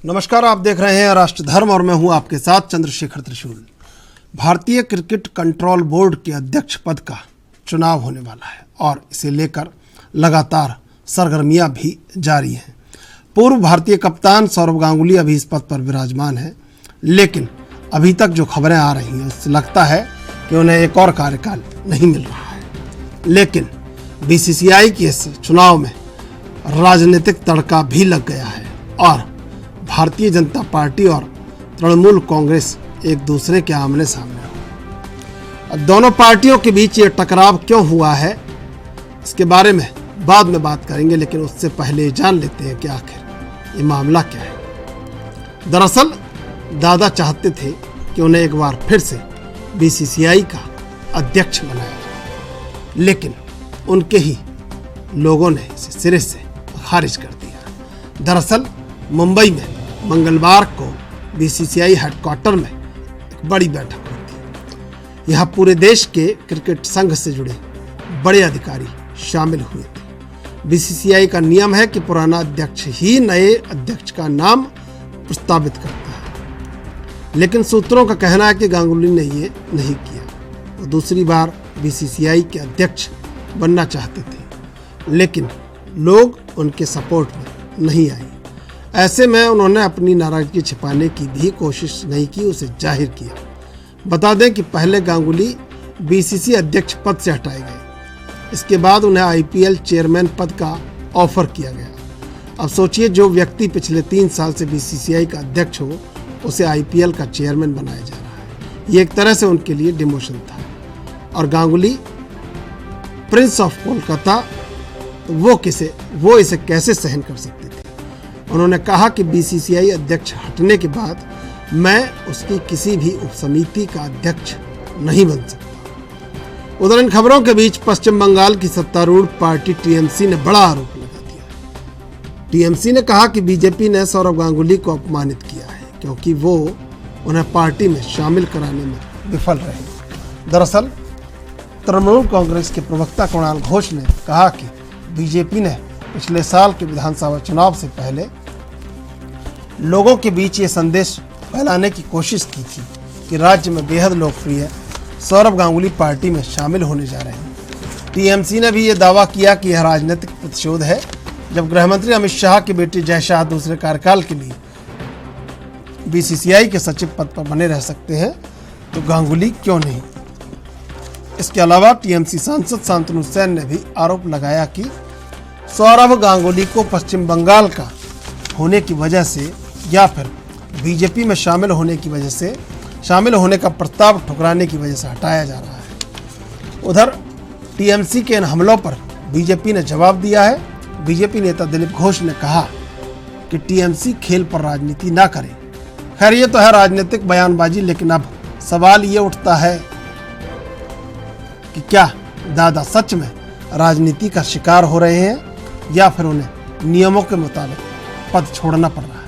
नमस्कार, आप देख रहे हैं राष्ट्र धर्म और मैं हूं आपके साथ चंद्रशेखर त्रिशूल। भारतीय क्रिकेट कंट्रोल बोर्ड के अध्यक्ष पद का चुनाव होने वाला है और इसे लेकर लगातार सरगर्मियां भी जारी हैं। पूर्व भारतीय कप्तान सौरव गांगुली अभी इस पद पर विराजमान है, लेकिन अभी तक जो खबरें आ रही हैं उससे लगता है कि उन्हें एक और कार्यकाल नहीं मिल रहा है। लेकिन बीसीसीआई के इस चुनाव में राजनीतिक तड़का भी लग गया है और भारतीय जनता पार्टी और तृणमूल कांग्रेस एक दूसरे के आमने सामने हो। अब दोनों पार्टियों के बीच ये टकराव क्यों हुआ है, इसके बारे में बाद में बात करेंगे, लेकिन उससे पहले जान लेते हैं कि आखिर ये मामला क्या है। दरअसल दादा चाहते थे कि उन्हें एक बार फिर से बीसीसीआई का अध्यक्ष बनाया जाए, लेकिन उनके ही लोगों ने इसे सिरे से खारिज कर दिया। दरअसल मुंबई में मंगलवार को बीसीसीआई हेडक्वार्टर में एक बड़ी बैठक हुई थी। यहाँ पूरे देश के क्रिकेट संघ से जुड़े बड़े अधिकारी शामिल हुए थे। बीसीसीआई का नियम है कि पुराना अध्यक्ष ही नए अध्यक्ष का नाम प्रस्तावित करता है, लेकिन सूत्रों का कहना है कि गांगुली ने ये नहीं किया। वो दूसरी बार बीसीसीआई के अध्यक्ष बनना चाहते थे, लेकिन लोग उनके सपोर्ट में नहीं आए। ऐसे में उन्होंने अपनी नाराजगी छिपाने की भी कोशिश नहीं की, उसे जाहिर किया। बता दें कि पहले गांगुली बीसीसी अध्यक्ष पद से हटाए गए, इसके बाद उन्हें आईपीएल चेयरमैन पद का ऑफर किया गया। अब सोचिए, जो व्यक्ति पिछले 3 साल से बीसीसीआई का अध्यक्ष हो, उसे आईपीएल का चेयरमैन बनाया जा रहा है। ये एक तरह से उनके लिए डिमोशन था। और गांगुली प्रिंस ऑफ कोलकाता, तो वो इसे कैसे सहन कर सकते थे। उन्होंने कहा कि बीसीसीआई अध्यक्ष हटने के बाद मैं उसकी किसी भी उपसमिति का अध्यक्ष नहीं बन सकता। उधर इन खबरों के बीच पश्चिम बंगाल की सत्तारूढ़ पार्टी टीएमसी ने बड़ा आरोप लगा दिया। टीएमसी ने कहा कि बीजेपी ने सौरव गांगुली को अपमानित किया है, क्योंकि वो उन्हें पार्टी में शामिल कराने में विफल रहे। दरअसल तृणमूल कांग्रेस के प्रवक्ता कुणाल घोष ने कहा कि बीजेपी ने पिछले साल के विधानसभा चुनाव से पहले लोगों के बीच ये संदेश फैलाने की कोशिश की थी कि राज्य में बेहद लोकप्रिय सौरव गांगुली पार्टी में शामिल होने जा रहे हैं। टीएमसी ने भी ये दावा किया कि यह राजनीतिक प्रतिशोध है। जब गृहमंत्री अमित शाह की बेटी जय शाह दूसरे कार्यकाल के लिए बीसीसीआई के सचिव पद पर बने रह सकते हैं, तो गांगुली क्यों नहीं। इसके अलावा टीएमसी सांसद शांतनु सेन ने भी आरोप लगाया कि सौरव गांगुली को पश्चिम बंगाल का होने की वजह से या फिर बीजेपी में शामिल होने का प्रस्ताव ठुकराने की वजह से हटाया जा रहा है। उधर टीएमसी के इन हमलों पर बीजेपी ने जवाब दिया है। बीजेपी नेता दिलीप घोष ने कहा कि टीएमसी खेल पर राजनीति ना करे। खैर, ये तो है राजनीतिक बयानबाजी, लेकिन अब सवाल ये उठता है कि क्या दादा सच में राजनीति का शिकार हो रहे हैं या फिर उन्हें नियमों के मुताबिक पद छोड़ना पड़ रहा है।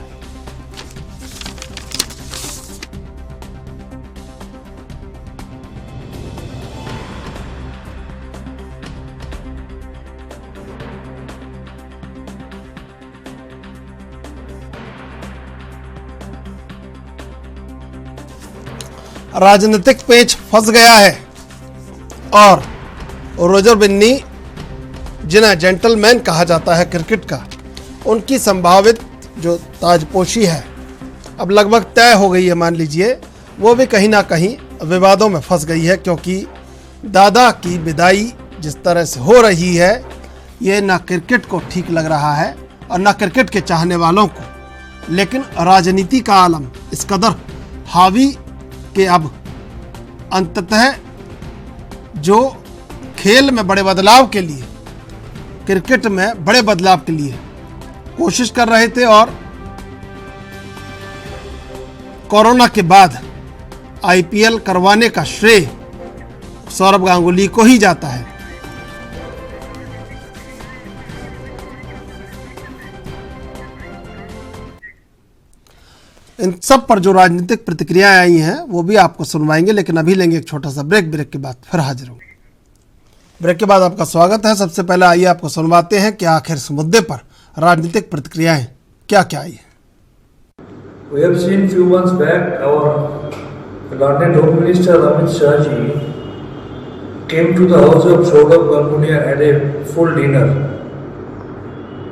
राजनीतिक पेच फंस गया है और रोजर बिन्नी, जिन्हें जेंटलमैन कहा जाता है क्रिकेट का, उनकी संभावित जो ताजपोशी है अब लगभग तय हो गई है। मान लीजिए वो भी कहीं ना कहीं विवादों में फंस गई है, क्योंकि दादा की विदाई जिस तरह से हो रही है, ये ना क्रिकेट को ठीक लग रहा है और ना क्रिकेट के चाहने वालों को। लेकिन राजनीति का आलम इस कदर हावी कि अब अंततः जो खेल में बड़े बदलाव के लिए, क्रिकेट में बड़े बदलाव के लिए कोशिश कर रहे थे और कोरोना के बाद आईपीएल करवाने का श्रेय सौरव गांगुली को ही जाता है। इन सब पर जो राजनीतिक प्रतिक्रियाएं आई हैं वो भी आपको सुनवाएंगे, लेकिन अभी लेंगे एक छोटा सा ब्रेक के बाद फिर हाजिर होंगे। ब्रेक के बाद आपका स्वागत है। सबसे पहले आइए आपको सुनवाते हैं कि आखिर इस मुद्दे पर राजनीतिक प्रतिक्रियाएं क्या क्या आई है। We have seen few months back our Learned Home Minister Amit Shah ji came to the house of Saurabh Ganguly and had a full dinner.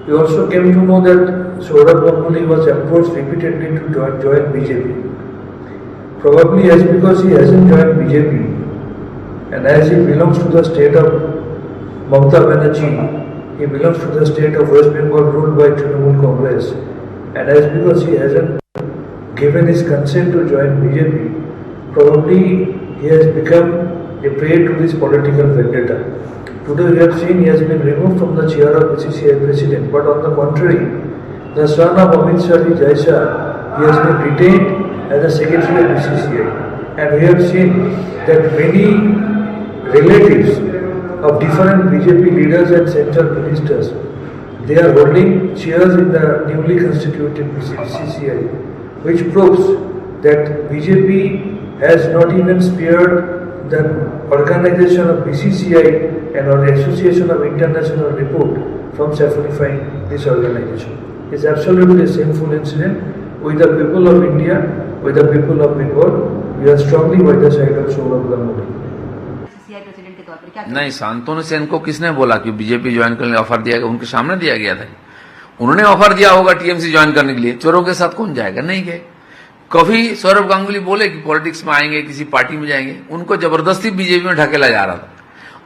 We also came to know that Saurabh Ganguly was approached repeatedly to join BJP. Probably as because he hasn't joined BJP and as he belongs to the state of Mamata Banerjee, he belongs to the state of West Bengal ruled by Trinamool Congress, and as because he hasn't given his consent to join BJP, probably he has become a prey to this political vendetta. Today we have seen he has been removed from the chair of BCCI president, but on the contrary, the son of Amit Shah Jai Shah, he has been retained as a secretary of BCCI, and we have seen that many relatives of different BJP leaders and central ministers, they are holding chairs in the newly constituted BCCI, which proves that BJP has not even spared the organization of BCCI and or Association of International Report from sacrificing this organization. It's absolutely a sinful incident. With the people of India, with the people of Bengal, we are strongly by the side of Saurabh Ganguly. नहीं, सांत्वना सेन को किसने बोला कि BJP join करने offer दिया गया? उनके सामने दिया गया था। उन्होंने ऑफर दिया होगा टीएमसी ज्वाइन करने के लिए। चोरों के साथ कौन जाएगा? नहीं गए। कभी सौरभ गांगुली बोले कि पॉलिटिक्स में आएंगे, किसी पार्टी में जाएंगे, उनको जबरदस्ती बीजेपी में ढकेला जा रहा था।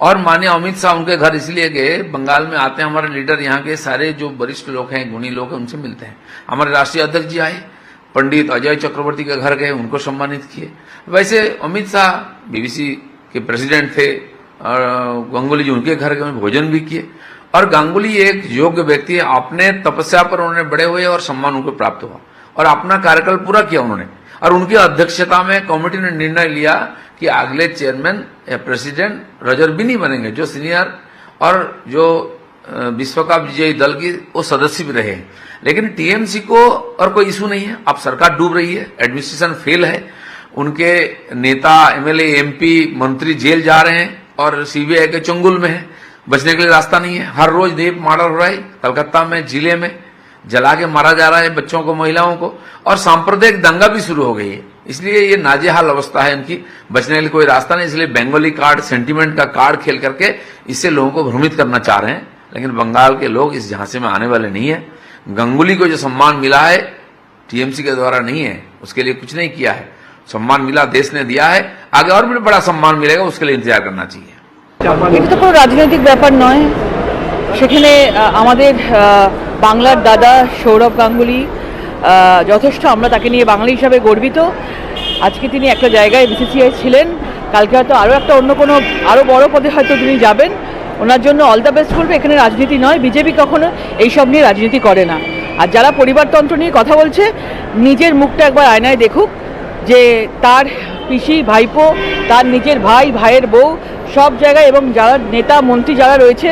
और माननीय अमित शाह उनके घर इसलिए गए, बंगाल में आते हैं हमारे लीडर, यहाँ के सारे जो वरिष्ठ लोग हैं, गुणी लोग हैं, उनसे मिलते हैं। हमारे राष्ट्रीय अध्यक्ष जी आए, पंडित अजय चक्रवर्ती के घर गए, उनको सम्मानित किए। वैसे अमित शाह बीबीसी के प्रेसिडेंट थे और गांगुली जी उनके घर गए, भोजन भी किए। और गांगुली एक योग्य व्यक्ति है, अपने तपस्या पर उन्होंने बड़े हुए और सम्मान उनको प्राप्त हुआ और अपना कार्यकाल पूरा किया उन्होंने। और उनकी अध्यक्षता में कमेटी ने निर्णय लिया कि अगले चेयरमैन या प्रेसिडेंट रिजर्व भी नहीं बनेंगे, जो सीनियर और जो विश्व कप विजयी दल की वो सदस्य भी रहे। लेकिन टीएमसी को और कोई इशू नहीं है। अब सरकार डूब रही है, एडमिनिस्ट्रेशन फेल है, उनके नेता एमएलए एमपी मंत्री जेल जा रहे हैं और सीबीआई के चंगुल में है, बचने के लिए रास्ता नहीं है। हर रोज रेप मर्डर हो रहा है, कलकत्ता में जिले में जला के मारा जा रहा है बच्चों को, महिलाओं को, और सांप्रदायिक दंगा भी शुरू हो गई है। इसलिए ये नाजेहाल अवस्था है इनकी, बचने के लिए कोई रास्ता नहीं। इसलिए बंगाली कार्ड, सेंटीमेंट का कार्ड खेल करके इससे लोगों को भ्रमित करना चाह रहे हैं। लेकिन बंगाल के लोग इस झांसे में आने वाले नहीं है। गांगुली को जो सम्मान मिला है टीएमसी के द्वारा नहीं है, उसके लिए कुछ नहीं किया है। सम्मान मिला, देश ने दिया है, आगे और भी बड़ा सम्मान मिलेगा, उसके लिए इंतजार करना चाहिए। এটা তো কোনো রাজনৈতিক ব্যাপার নয়। সেখানে আমাদের বাংলার দাদা সৌরভ গাঙ্গুলি যথেষ্ট, আমরা তাকে নিয়ে বাঙালি হিসাবে গর্বিত। আজকে তিনি একটা জায়গায় বিসিসিআই ছিলেন, কালকে হয়তো আরও একটা অন্য কোনো আরও বড় পদে হয়তো তিনি যাবেন। ওনার জন্য অল দ্য বেস্ট বলবে। এখানে রাজনীতি নয়, বিজেপি কখনো এইসব নিয়ে রাজনীতি করে না। আর যারা পরিবারতন্ত্র নিয়ে কথা বলছে, নিজের মুখটা একবার আয়নায় দেখুক যে তার পিসি, ভাইপো, তার নিজের ভাই, ভাইয়ের বউ সব জায়গায়, এবং যারা নেতা মন্ত্রী যারা রয়েছে,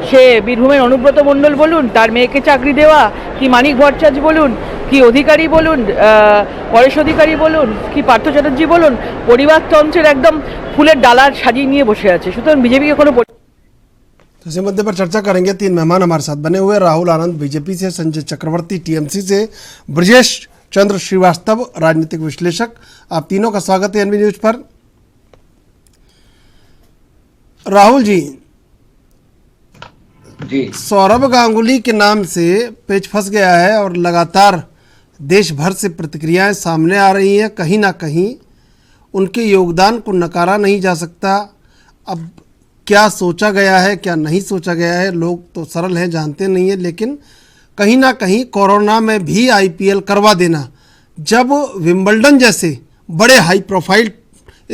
সে বীরভূমের অনুব্রত মণ্ডল বলুন, তার মেয়েকে চাকরি দেওয়া, কি মানিক ভট্টাচার্য বলুন, কি অধিকারী বলুন, পরেশ অধিকারী বলুন, কি পার্থ চ্যাটার্জি বলুন, পরিবারতন্ত্রের একদম ফুলের ডালার সাজিয়ে নিয়ে বসে আছে। সুতরাং বিজেপিকে কোনো इसी मुद्दे पर चर्चा करेंगे। तीन मेहमान हमारे साथ बने हुए, राहुल आनंद बीजेपी से, संजय चक्रवर्ती टीएमसी से, ब्रजेश चंद्र श्रीवास्तव राजनीतिक विश्लेषक। आप तीनों का स्वागत है एनबी न्यूज पर। राहुल जी, सौरभ गांगुली के नाम से पेच फंस गया है और लगातार देश भर से प्रतिक्रियाएं सामने आ रही हैं। कहीं ना कहीं उनके योगदान को नकारा नहीं जा सकता। अब क्या सोचा गया है, क्या नहीं सोचा गया है, लोग तो सरल हैं, जानते नहीं है, लेकिन कहीं ना कहीं कोरोना में भी आईपीएल करवा देना, जब विंबलडन जैसे बड़े हाई प्रोफाइल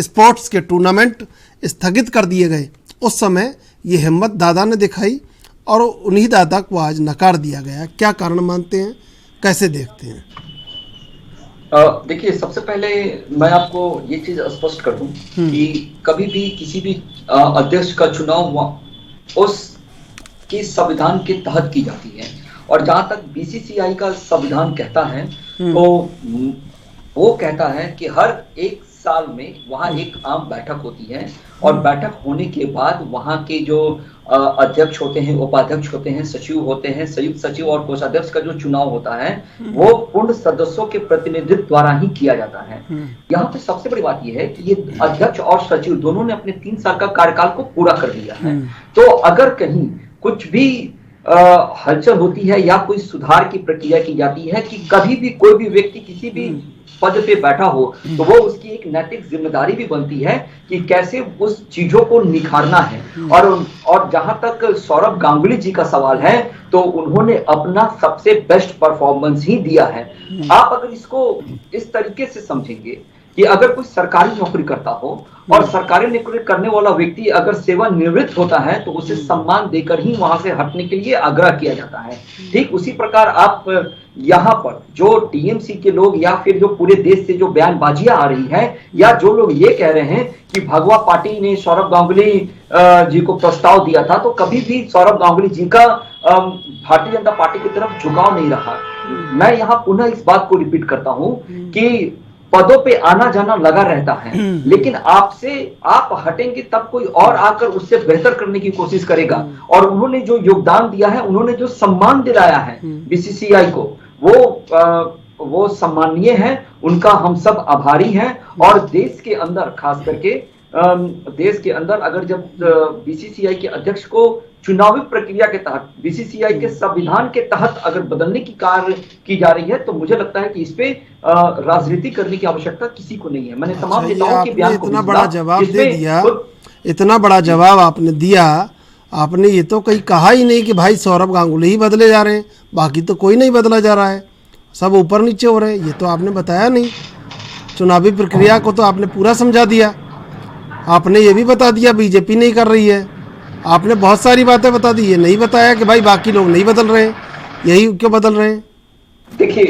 स्पोर्ट्स के टूर्नामेंट स्थगित कर दिए गए, उस समय ये हिम्मत दादा ने दिखाई और उन्हीं दादा को आज नकार दिया गया। क्या कारण मानते हैं, कैसे देखते हैं? देखिए, सबसे पहले मैं आपको ये चीज स्पष्ट कर दूं कि कभी भी किसी भी अध्यक्ष का चुनाव हुआ उसकी संविधान के तहत की जाती है, और जहां तक बीसीसीआई का संविधान कहता है तो वो कहता है कि हर एक साल में वहाँ एक आम बैठक होती है और बैठक होने के बाद वहाँ के जो अध्यक्ष होते हैं, उपाध्यक्ष होते हैं, सचिव होते हैं, संयुक्त सचिव और कोषाध्यक्ष का जो चुनाव होता है वो पूर्ण सदस्यों के प्रतिनिधित्व द्वारा ही किया जाता है। यहाँ पे सबसे बड़ी बात यह है कि ये अध्यक्ष और सचिव दोनों ने अपने 3 साल का कार्यकाल को पूरा कर लिया है। तो अगर कहीं कुछ भी हलचल होती है या कोई सुधार की प्रक्रिया की जाती है कि कभी भी कोई भी व्यक्ति किसी भी पद पे बैठा हो तो वो उसकी एक नैतिक जिम्मेदारी भी बनती है कि कैसे उस चीजों को निखारना है। और जहां तक सौरभ गांगुली जी का सवाल है तो उन्होंने अपना सबसे बेस्ट परफॉर्मेंस ही दिया है। आप अगर इसको इस तरीके से समझेंगे कि अगर कोई सरकारी नौकरी करता हो और सरकारी नौकरी करने वाला व्यक्ति अगर सेवानिवृत्त होता है तो उसे सम्मान देकर ही वहां से हटने के लिए आग्रह किया जाता है। ठीक उसी प्रकार आप यहाँ पर जो टीएमसी के लोग या फिर जो पूरे देश से जो बयानबाजियां आ रही है या जो लोग ये कह रहे हैं कि भगवा पार्टी ने सौरभ गांगुली जी को प्रस्ताव दिया था, तो कभी भी सौरभ गांगुली जी का भारतीय जनता पार्टी की तरफ झुकाव नहीं रहा। मैं यहाँ पुनः इस बात को रिपीट करता हूँ कि पदों पे आना जाना लगा रहता है, लेकिन आपसे आप हटेंगे तब कोई और आकर उससे बेहतर करने की कोशिश करेगा। और उन्होंने जो योगदान दिया है, उन्होंने जो सम्मान दिलाया है बीसीसीआई को, वो सम्मानीय है, उनका हम सब आभारी हैं। और देश के अंदर खास करके देश के अंदर अगर जब बीसीसीआई के अध्यक्ष को चुनावी प्रक्रिया के तहत बीसीसीआई के संविधान के तहत अगर बदलने की कार्य की जा रही है तो मुझे लगता है कि इस पे राजनीति करने की आवश्यकता किसी को नहीं है। मैंने तमाम नेताओं के बयान को इतना बड़ा जवाब दे दिया, इतना बड़ा जवाब आपने दिया, आपने ये तो कहीं कहा ही नहीं कि भाई सौरभ गांगुली ही बदले जा रहे हैं, बाकी तो कोई नहीं बदला जा रहा है, सब ऊपर नीचे हो रहे हैं, ये तो आपने बताया नहीं। चुनावी प्रक्रिया को तो आपने पूरा समझा दिया, आपने ये भी बता दिया बीजेपी नहीं कर रही है, आपने बहुत सारी बातें बता दी, ये नहीं बताया कि भाई बाकी लोग नहीं बदल रहे हैं, यही क्यों बदल रहे हैं। देखिए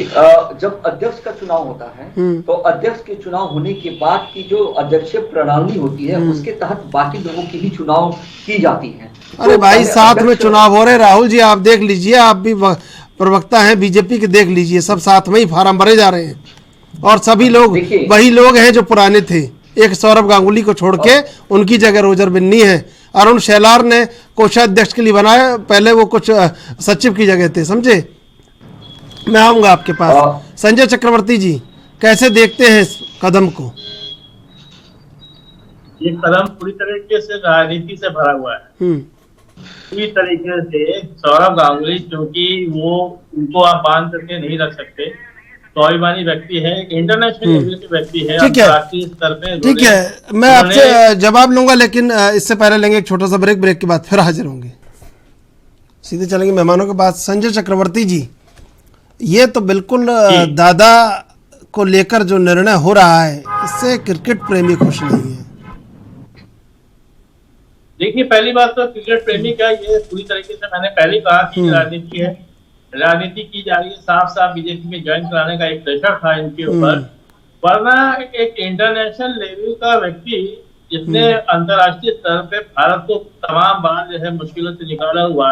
जब अध्यक्ष का चुनाव होता है तो अध्यक्ष के चुनाव होने के बाद की जो अध्यक्षीय प्रणाली होती है उसके तहत बाकी लोगों की भी चुनाव की जाती है। अरे भाई साथ में चुनाव हो रहे, राहुल जी आप देख लीजिए, आप भी प्रवक्ता हैं बीजेपी के, देख लीजिए सब साथ में ही फार्म भरे जा रहे हैं और सभी लोग वही लोग हैं जो पुराने थे। एक सौरभ गांगुली को छोड़ के उनकी जगह रोजर बिन्नी है, अरुण शैलार ने कोषाध्यक्ष के लिए बनाया, पहले वो कुछ सचिव की जगह थे, समझे। मैं आऊंगा आपके पास। संजय चक्रवर्ती जी कैसे देखते हैं इस कदम को? ये कदम पूरी तरीके से राजनीति से भरा हुआ है। पूरी तरीके से सौरभ गांगुली, क्योंकि वो उनको आप बांध करके नहीं रख सकते, स्वाभिमानी व्यक्ति है, इंटरनेशनल लेवल के व्यक्ति है, अंतर्राष्ट्रीय स्तर पे। ठीक है, मैं आपसे जवाब लूंगा, लेकिन इससे पहले लेंगे एक छोटा सा ब्रेक, ब्रेक के बाद फिर हाजिर होंगे। सीधे चलेंगे मेहमानों के पास। संजय चक्रवर्ती जी, ये तो बिल्कुल दादा को लेकर जो निर्णय हो रहा है इससे क्रिकेट प्रेमी खुश नहीं है। देखिए, पहली बात तो क्रिकेट प्रेमी का ये पूरी तरीके से मैंने पहले कहा कि राजनीति है, राजनीति की जा रही है, साफ साफ बीजेपी में ज्वाइन कराने का एक प्रेशर था इनके ऊपर। वरना एक इंटरनेशनल लेवल का व्यक्ति जिसने अंतर्राष्ट्रीय स्तर पे भारत को तमाम बार जो है मुश्किलों से निकाला हुआ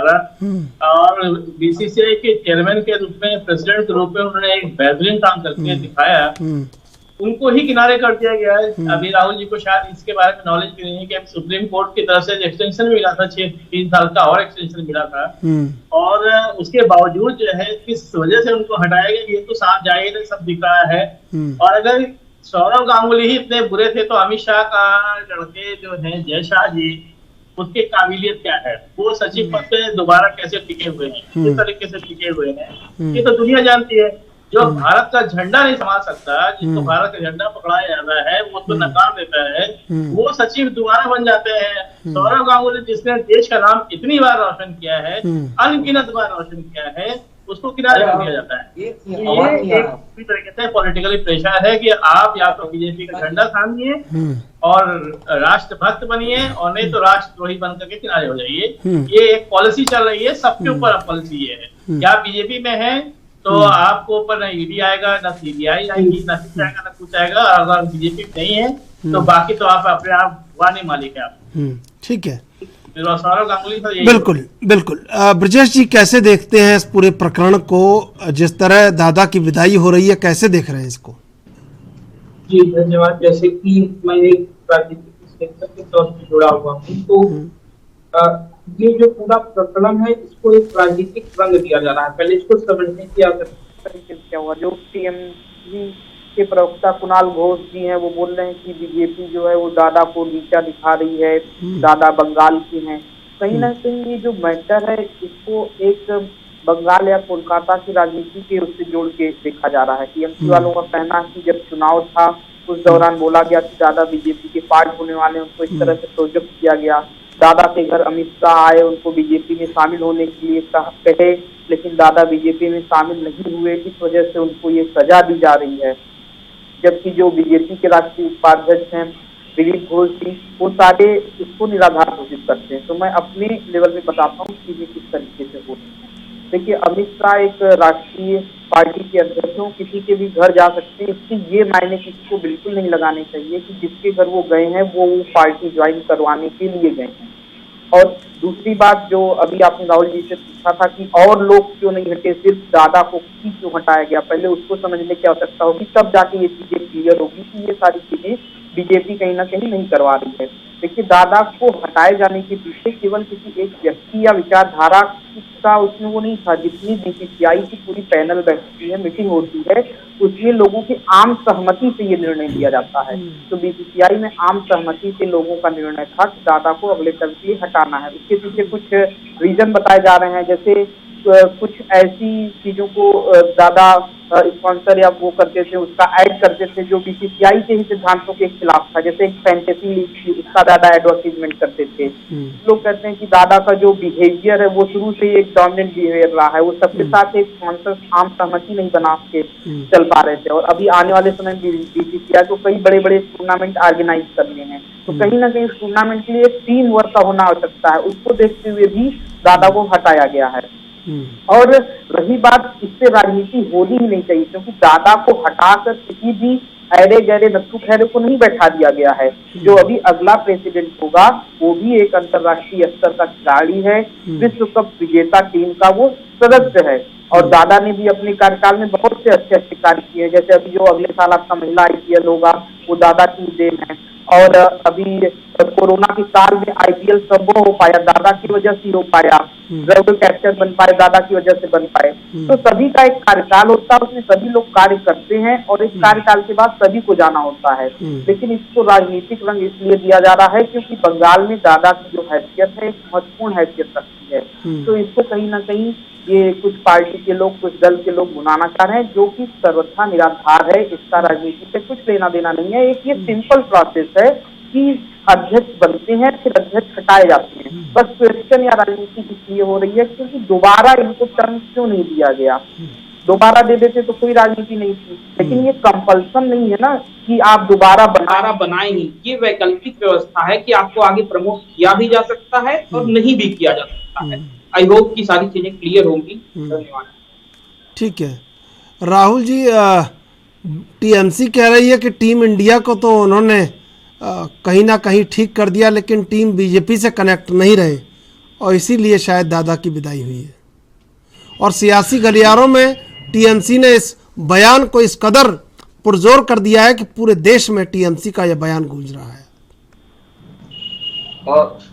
और बीसीसीआई के चेयरमैन के रूप में, प्रेसिडेंट के रूप में उन्होंने एक बेहतरीन काम करके दिखाया, उनको ही किनारे कर दिया गया है। अभी राहुल जी को शायद इसके बारे में नॉलेज भी नहीं है कि सुप्रीम कोर्ट की तरफ से एक्सटेंशन मिला था, 3 साल का और एक्सटेंशन मिला था, और उसके बावजूद जो है किस वजह से उनको हटाया गया ये तो साफ जाहिर है, सब दिख रहा है। और अगर सौरभ गांगुली ही इतने बुरे थे तो अमित शाह का लड़के जो है जय शाह जी, उसकी काबिलियत क्या है, वो सचिव पद पे दोबारा कैसे टिके हुए हैं, किस तरीके से टिके हुए हैं, ये तो दुनिया जानती है। जो भारत का झंडा नहीं संभाल सकता, जिसको भारत का झंडा पकड़ाया जाता है, वो तो नकार देता है, वो सचिव दोबारा बन जाते हैं। सौरभ गांगुली जिसने देश का नाम इतनी बार रोशन किया है, अनगिनत बार रोशन किया है, उसको किनारे कर दिया जाता है। ये एक पूरी तरीके से पॉलिटिकली प्रेशर है कि आप या तो बीजेपी का झंडा थामिए और राष्ट्रभक्त बनिए, और नहीं तो राष्ट्रद्रोही बन करके किनारे हो जाइए। ये एक पॉलिसी चल रही है, सबके ऊपर पॉलिसी ये है। क्या बीजेपी में है तो आपको ऊपर न ईडी आएगा, न सीबीआई आएगी, न कुछ आएगा, न कुछ आएगा। अगर बीजेपी नहीं है तो बाकी तो आप अपने आप वानी मालिक है आप। ठीक है, सौरभ गांगुली तो बिल्कुल बिल्कुल। ब्रजेश जी कैसे देखते हैं इस पूरे प्रकरण को, जिस तरह दादा की विदाई हो रही है, कैसे देख रहे हैं इसको? जी धन्यवाद। जैसे कि मैं एक राजनीतिक विश्लेषक के तौर पर जुड़ा हुआ हूँ, तो ये जो पूरा प्रकरण है इसको एक राजनीतिक रंग दिया जा रहा है। पहले इसको समझने की आवश्यकता है। क्या हुआ, जो टीएमसी के प्रवक्ता कुणाल घोष जी हैं वो बोल रहे हैं कि बीजेपी जो है वो दादा को नीचा दिखा रही है, दादा बंगाल की हैं। कहीं ना कहीं ये जो मैटर है इसको एक बंगाल या कोलकाता की राजनीति के उससे जोड़ के देखा जा रहा है। टीएमसी वालों का कहना है कि जब चुनाव था उस दौरान बोला गया कि दादा बीजेपी के पार्ट होने वाले हैं, उनको इस तरह से प्रोजेक्ट किया गया। दादा के घर अमित शाह आए, उनको बीजेपी में शामिल होने के लिए कहे, लेकिन दादा बीजेपी में शामिल नहीं हुए, इस वजह से उनको ये सजा दी जा रही है। जबकि जो बीजेपी के राष्ट्रीय उपाध्यक्ष हैं दिलीप घोष जी, वो सारे इसको निराधार घोषित करते हैं। तो मैं अपने लेवल में बताता हूँ कि ये किस तरीके से हो रही है। देखिए, अमित शाह एक राष्ट्रीय पार्टी के अध्यक्ष हो, किसी के भी घर जा सकते हैं, इसकी ये मायने किसी को बिल्कुल नहीं लगाने चाहिए कि जिसके घर वो गए हैं वो पार्टी ज्वाइन करवाने के लिए गए हैं। और दूसरी बात जो अभी आपने राहुल जी से पूछा था कि और लोग क्यों नहीं हटे, सिर्फ दादा को ही क्यों हटाया गया, पहले उसको समझने की आवश्यकता होगी, तब जाके ये चीजें क्लियर होगी कि ये सारी चीजें बीजेपी कहीं ना कहीं नहीं करवा रही है। देखिए, दादा को हटाए जाने के पीछे केवल किसी एक व्यक्ति या विचारधारा का उसमें वो नहीं था। जितनी बीसीसीआई की पूरी पैनल बैठती है, मीटिंग होती है, उसमें लोगों की आम सहमति से ये निर्णय लिया जाता है। तो बीसीसीआई में आम सहमति से लोगों का निर्णय था कि दादा को अगले टर्म के लिए हटाना है। उसके पीछे कुछ रीजन बताए जा रहे हैं, जैसे कुछ ऐसी चीजों को दादा स्पॉन्सर या वो करते थे, उसका ऐड करते थे जो बीसीसीआई के ही सिद्धांतों के खिलाफ था। जैसे एक फैंटेसी लीग थी, उसका दादा एडवर्टीजमेंट करते थे। लोग कहते हैं कि दादा का जो बिहेवियर है वो शुरू से एक डोमिनेंट बिहेवियर रहा है, वो सबके साथ एक स्पॉन्सर आम सहमति नहीं बना के चल पा रहे थे। और अभी आने वाले समय बीसीसीआई को कई बड़े बड़े टूर्नामेंट ऑर्गेनाइज करने हैं, तो कहीं ना कहीं टूर्नामेंट के लिए टीम वर्क का होना आवश्यकता है। उसको देखते हुए भी दादा को हटाया गया है। और रही बात, इससे राजनीति होनी ही नहीं चाहिए, क्योंकि दादा को हटाकर किसी भी ऐरे गहरे नत्थु खैरे को नहीं बैठा दिया गया है। जो अभी अगला प्रेसिडेंट होगा वो भी एक अंतर्राष्ट्रीय स्तर का खिलाड़ी है, विश्व कप विजेता टीम का वो सदस्य है। और दादा ने भी अपने कार्यकाल में बहुत से अच्छे अच्छे कार्य किए हैं। जैसे अभी जो अगले साल आपका महिला आईपीएल होगा वो दादा की देन है। और अभी कोरोना के साल में आईपीएल संभव हो पाया, दादा की वजह से हो पाया। रेगुलर कैप्टन बन पाए, दादा की वजह से बन पाए। तो सभी का एक कार्यकाल होता है, उसमें सभी लोग कार्य करते हैं और इस कार्यकाल के बाद सभी को जाना होता है। लेकिन इसको राजनीतिक रंग इसलिए दिया जा रहा है क्योंकि बंगाल में दादा की जो हैसियत है महत्वपूर्ण हैसियत रखती है। तो इसको कहीं ना कहीं ये कुछ पार्टी के लोग, कुछ दल के लोग भुनाना चाह रहे हैं, जो कि सर्वथा निराधार है। इसका राजनीति से कुछ लेना देना नहीं है। एक ये सिंपल प्रोसेस है कि अध्यक्ष बनते हैं, फिर अध्यक्ष हटाए जाते हैं। बस क्वेश्चन या राजनीति इसलिए हो रही है क्योंकि दोबारा इनको टर्म क्यों नहीं दिया गया। दोबारा दे देते तो कोई राजनीति नहीं थी। लेकिन ये कंपल्सन नहीं है ना कि आप दोबारा बनाएंगे। ये वैकल्पिक व्यवस्था है कि आपको आगे प्रमोट किया भी जा सकता है और नहीं भी किया जा सकता है। आई होप कि सारी चीजें क्लियर होंगी। धन्यवाद। ठीक है राहुल जी, टीएमसी कह रही है कि टीम इंडिया को तो उन्होंने कहीं ना कहीं ठीक कर दिया, लेकिन टीम बीजेपी से कनेक्ट नहीं रहे और इसीलिए शायद दादा की विदाई हुई है। और सियासी गलियारों में टीएमसी ने इस बयान को इस कदर पुरजोर कर दिया है कि पूरे देश में टीएमसी का यह बयान गूंज रहा है।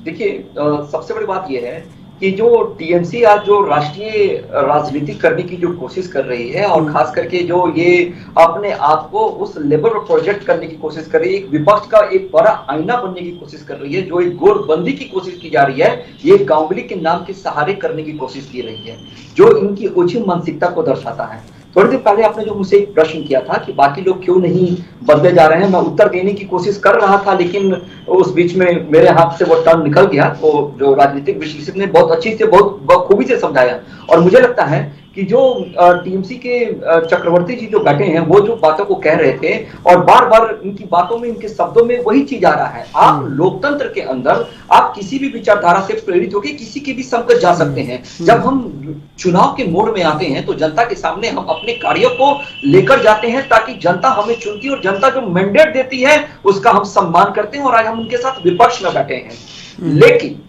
देखिए, सबसे बड़ी बात यह है कि जो टीएमसी आज जो राष्ट्रीय राजनीति करने की जो कोशिश कर रही है और खास करके जो ये अपने आप को उस लेवल पर प्रोजेक्ट करने की कोशिश कर रही है, एक विपक्ष का एक बड़ा आईना बनने की कोशिश कर रही है, जो एक गोरबंदी की कोशिश की जा रही है, ये गांगुली के नाम के सहारे करने की कोशिश की रही है, जो इनकी ओछी मानसिकता को दर्शाता है। थोड़ी देर पहले आपने जो मुझसे एक प्रश्न किया था कि बाकी लोग क्यों नहीं बदले जा रहे हैं, मैं उत्तर देने की कोशिश कर रहा था, लेकिन उस बीच में मेरे हाथ से वो टर्न निकल गया। तो जो राजनीतिक विश्लेषक ने बहुत अच्छी से, बहुत बखूबी से समझाया। और मुझे लगता है कि जो टीएमसी के चक्रवर्ती जी जो बैठे हैं, वो जो बातों को कह रहे थे और बार बार इनकी बातों में, इनके शब्दों में वही चीज आ रहा है। आप लोकतंत्र के अंदर आप किसी भी विचारधारा से प्रेरित होकर किसी के भी संकट जा सकते हैं। जब हम चुनाव के मोड़ में आते हैं तो जनता के सामने हम अपने कार्यों को लेकर जाते हैं ताकि जनता हमें चुनती है और जनता जो मैंडेट देती है उसका हम सम्मान करते हैं। और आज हम उनके साथ विपक्ष में बैठे हैं, लेकिन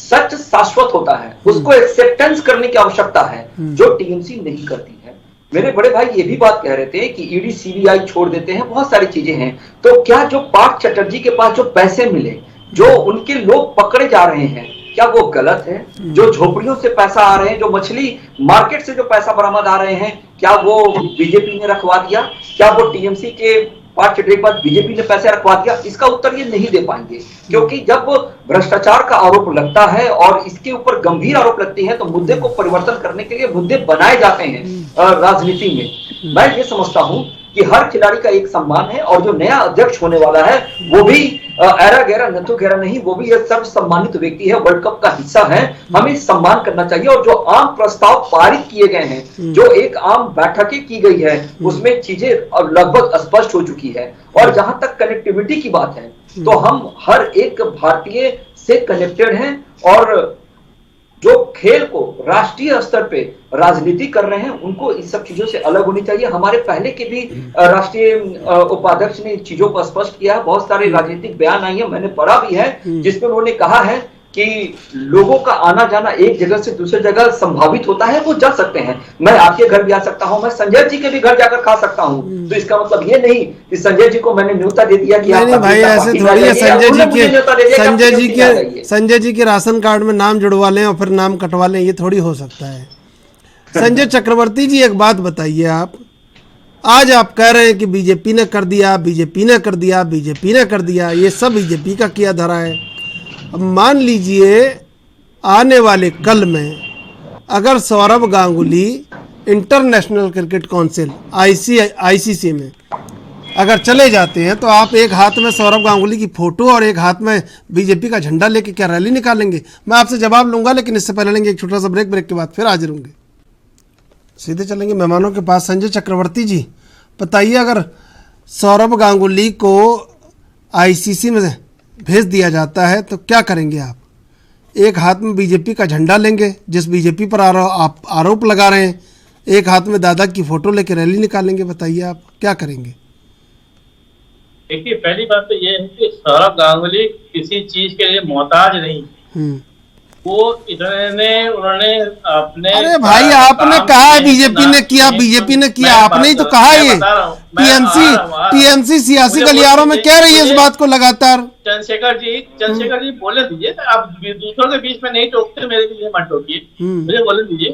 सच शाश्वत होता है, उसको एक्सेप्टेंस करने की आवश्यकता है, जो टीएमसी नहीं करती है। मेरे बड़े भाई ये भी बात कह रहे थे कि ईडी सीबीआई छोड़ देते हैं, बहुत सारी चीजें हैं, तो क्या जो पार्थ चटर्जी के पास जो पैसे मिले, जो उनके लोग पकड़े जा रहे हैं, क्या वो गलत है? जो झोपड़ियों से पैसा आ रहे हैं, जो मछली मार्केट से जो पैसा बरामद आ रहे हैं, क्या वो बीजेपी ने रखवा दिया? क्या वो टीएमसी के पार्थ चटर्जी के पास बीजेपी ने पैसे रखवा दिया? इसका उत्तर ये नहीं दे पाएंगे, क्योंकि जब भ्रष्टाचार का आरोप लगता है और इसके ऊपर गंभीर आरोप लगते हैं तो मुद्दे को परिवर्तन करने के लिए मुद्दे बनाए जाते हैं राजनीति में। मैं ये समझता हूं कि हर खिलाड़ी का एक सम्मान है, और जो नया अध्यक्ष होने वाला है वो भी ऐरा गैरा नथु गैरा नहीं, वो भी एक सर्व सम्मानित व्यक्ति है, वर्ल्ड कप का हिस्सा है, हमें सम्मान करना चाहिए। और जो आम प्रस्ताव पारित किए गए हैं, जो एक आम बैठकें की गई है, उसमें चीजें लगभग स्पष्ट हो चुकी है। और जहां तक कनेक्टिविटी की बात है, तो हम हर एक भारतीय से कनेक्टेड हैं, और जो खेल को राष्ट्रीय स्तर पे राजनीति कर रहे हैं उनको इस सब चीजों से अलग होनी चाहिए। हमारे पहले के भी राष्ट्रीय उपाध्यक्ष ने चीजों को स्पष्ट किया है, बहुत सारे राजनीतिक बयान आई है, मैंने पढ़ा भी है, जिसमें उन्होंने कहा है कि लोगों का आना जाना एक जगह से दूसरी जगह संभावित होता है, वो जा सकते हैं। मैं आपके घर भी आ सकता हूं, मैं संजय जी के भी घर जाकर खा सकता हूं, तो इसका मतलब ये नहीं कि संजय जी को मैंने न्योता दे दिया कि नहीं भाई, ऐसे थोड़ी है। संजय जी के राशन कार्ड में नाम जुड़वा लें और फिर नाम कटवा लें, ये थोड़ी हो सकता है। संजय चक्रवर्ती जी, एक बात बताइए, आप आज आप कह रहे हैं कि बीजेपी ने कर दिया, बीजेपी ने कर दिया, बीजेपी ने कर दिया, ये सब बीजेपी का किया धरा है। अब मान लीजिए आने वाले कल में अगर Saurabh Ganguly international cricket council ICC में अगर चले जाते हैं, तो आप एक हाथ में सौरभ गांगुली की फोटो और एक हाथ में बीजेपी का झंडा लेके क्या रैली निकालेंगे? मैं आपसे जवाब लूंगा, लेकिन इससे पहले लेंगे एक छोटा सा ब्रेक। ब्रेक के बाद फिर हाजिर होंगे। सीधे चलेंगे मेहमानों के पास। संजय चक्रवर्ती जी, बताइए, अगर सौरभ गांगुली को आईसीसी में भेज दिया जाता है तो क्या करेंगे आप? एक हाथ में बीजेपी का झंडा लेंगे जिस बीजेपी पर आप आरोप लगा रहे हैं, एक हाथ में दादा की फोटो लेकर रैली निकालेंगे, बताइए आप क्या करेंगे? देखिए, पहली बात तो ये है कि सौरभ गांगुली किसी चीज के लिए मोहताज नहीं। वो उन्होंने अपने, अरे भाई, आपने कहा है बीजेपी ने किया, बीजेपी ने किया, आपने ही तो कहा है। ये टीएमसी सियासी गलियारों में कह रही है इस बात को लगातार। चंद्रशेखर जी बोलने दीजिए, आप दूसरों के बीच में नहीं टोकते, मेरे लिए मत टोकिए, मुझे बोलने दीजिए।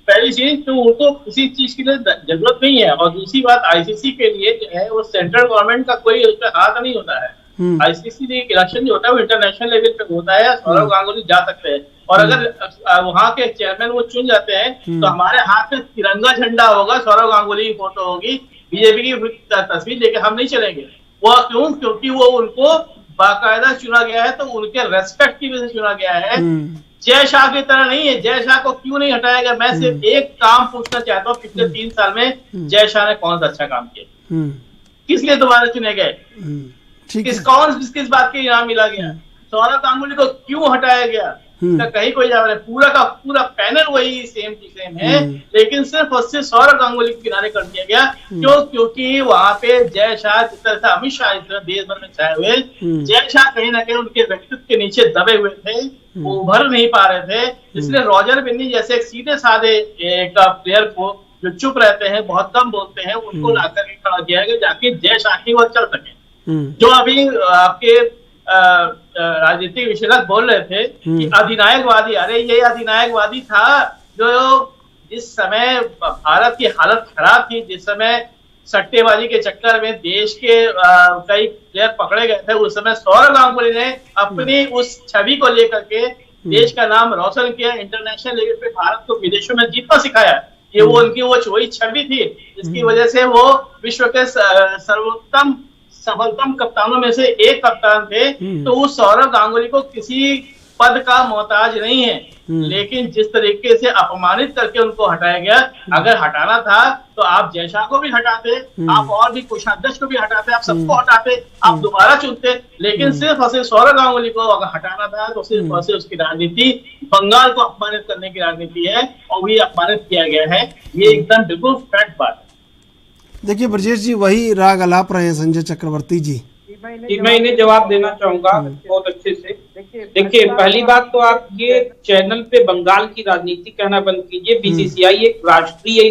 पहली चीज तो उनको किसी चीज की जरूरत नहीं है, और दूसरी बात आईसीसी के लिए जो है वो सेंट्रल गवर्नमेंट का कोई उसका हाथ नहीं होता है। आईसीसी इलेक्शन जो होता है वो इंटरनेशनल लेवल पे होता है, सौरभ गांगुली जा सकते हैं, और अगर वहां के चेयरमैन वो चुन जाते हैं तो हमारे हाथ में तिरंगा झंडा होगा, सौरभ गांगुली की फोटो होगी, बीजेपी की तस्वीर लेके हम नहीं चलेंगे। वो क्यों? क्योंकि वो उनको बाकायदा चुना गया है, तो उनके रेस्पेक्ट की वजह से चुना गया है। जय शाह की तरह नहीं है। जय शाह को क्यों नहीं हटाया गया? मैं सिर्फ एक काम पूछना चाहता हूँ, पिछले 3 साल में जय शाह ने कौन सा अच्छा काम किया? किस लिए दोबारा चुने गए? किस बात के इनाम मिला गया? सौरभ गांगुली को क्यों हटाया गया? कहीं कोई जवाब नहीं। पूरा का पूरा पैनल वही सेम टू सेम है, लेकिन सिर्फ और सिर्फ सौरभ गांगुली के किनारे कर दिया गया। क्यों? क्योंकि वहां पे जय शाह जिस तरह से अमित शाह इस तरह देश भर में छाए हुए, जय शाह कहीं ना कहीं उनके व्यक्तित्व के नीचे दबे हुए थे, वो उभर नहीं पा रहे थे। इसलिए रॉजर बिन्नी जैसे एक सीधे साधे एक प्लेयर को जो चुप रहते हैं, बहुत कम बोलते हैं, उनको लाकर के खड़ा किया गया जाके जय शाह की ओर चल सके। जो अभी आपके राजनीतिक विशेषज्ञ बोल रहे थे कि अधिनायकवादी, अरे ये अधिनायकवादी था जो जिस समय भारत की हालत खराब थी, जिस समय सट्टेबाजी के चक्कर में देश के कई प्लेयर पकड़े गए थे, उस समय सौरभ गांगुली ने अपनी उस छवि को लेकर के देश का नाम रोशन किया। इंटरनेशनल लेवल पे भारत को विदेशों में जीतना सिखाया। ये वो उनकी वही छवि थी जिसकी वजह से वो विश्व के सर्वोत्तम सफलतम कप्तानों में से एक कप्तान थे। तो उस सौरभ गांगुली को किसी पद का मोहताज नहीं है, लेकिन जिस तरीके से अपमानित करके उनको हटाया गया, अगर हटाना था तो आप जय शाह को भी हटाते, आप और भी कोषाध्यक्ष को भी हटाते, आप सबको हटाते, आप दोबारा चुनते। लेकिन सिर्फ और सिर्फ सौरभ गांगुली को अगर हटाना था तो सिर्फ और सिर्फ उसकी राजनीति बंगाल को अपमानित करने की राजनीति है, और वही अपमानित किया गया है। ये एकदम बिल्कुल फैक्ट बात है। देखिए ब्रजेश जी, वही राग अलाप रहे हैं संजय चक्रवर्ती जी। मैं इन्हें जवाब देना चाहूंगा बहुत अच्छे से। देखिए, पहली बात तो आप ये चैनल पे बंगाल की राजनीति कहना बंद कीजिए। बीसीसीआई एक राष्ट्रीय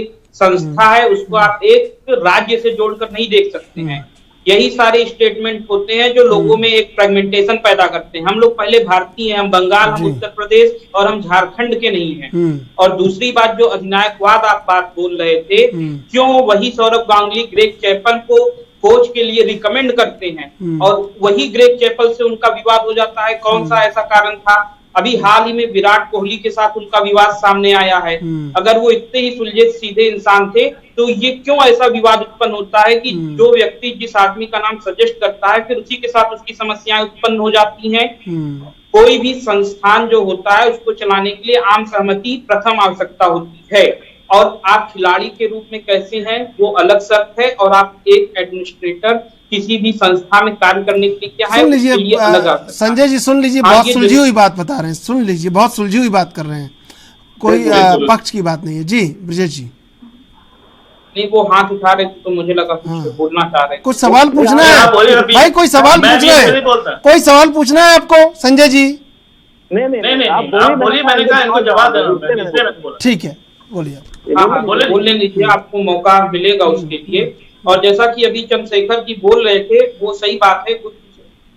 संस्था है उसको आप एक राज्य से जोड़कर नहीं देख सकते हैं। यही सारे स्टेटमेंट होते हैं जो लोगों में एक फ्रेगमेंटेशन पैदा करते हैं। हम लोग पहले भारतीय हैं, हम बंगाल, हम उत्तर प्रदेश और हम झारखंड के नहीं हैं। और दूसरी बात, जो अधिनायकवाद आप बात बोल रहे थे, क्यों वही सौरभ गांगुली ग्रेग चैपल को कोच के लिए रिकमेंड करते हैं और वही ग्रेग चैपल से उनका विवाद हो जाता है? कौन सा ऐसा कारण था? अभी हाल ही में विराट कोहली के साथ उनका विवाद सामने आया है। अगर वो इतने ही सुलझे सीधे इंसान थे तो ये क्यों ऐसा विवाद उत्पन्न होता है कि जो व्यक्ति जिस आदमी का नाम सजेस्ट करता है फिर उसी के साथ उसकी समस्याएं उत्पन्न हो जाती हैं। कोई भी संस्थान जो होता है उसको चलाने के लिए आम सहमति प्रथम आवश्यकता होती है। और आप खिलाड़ी के रूप में कैसे हैं वो अलग शर्त है, और आप एक एडमिनिस्ट्रेटर किसी भी संस्था में कार्य करने के लिए क्या है, सुन लीजिए संजय जी, सुन लीजिए, बहुत सुलझी हुई बात बता रहे हैं, सुन लीजिए, बहुत सुलझी हुई बात कर रहे हैं, कोई पक्ष की बात नहीं है। जी ब्रजेश जी। नहीं, वो हाथ उठा रहे थे तो मुझे लगा कुछ बोलना चाह रहे हैं। कुछ सवाल पूछना है भाई, कोई सवाल पूछना है, कोई सवाल पूछना है आपको संजय जी? नहीं, आप बोलिए, मैंने कहा इनको जवाब देना। ठीक है, बोलिए। हाँ, बोलने दीजिए, आपको मौका मिलेगा उसके लिए। और जैसा कि अभी चंद्रशेखर जी बोल रहे थे वो सही बात है। कुछ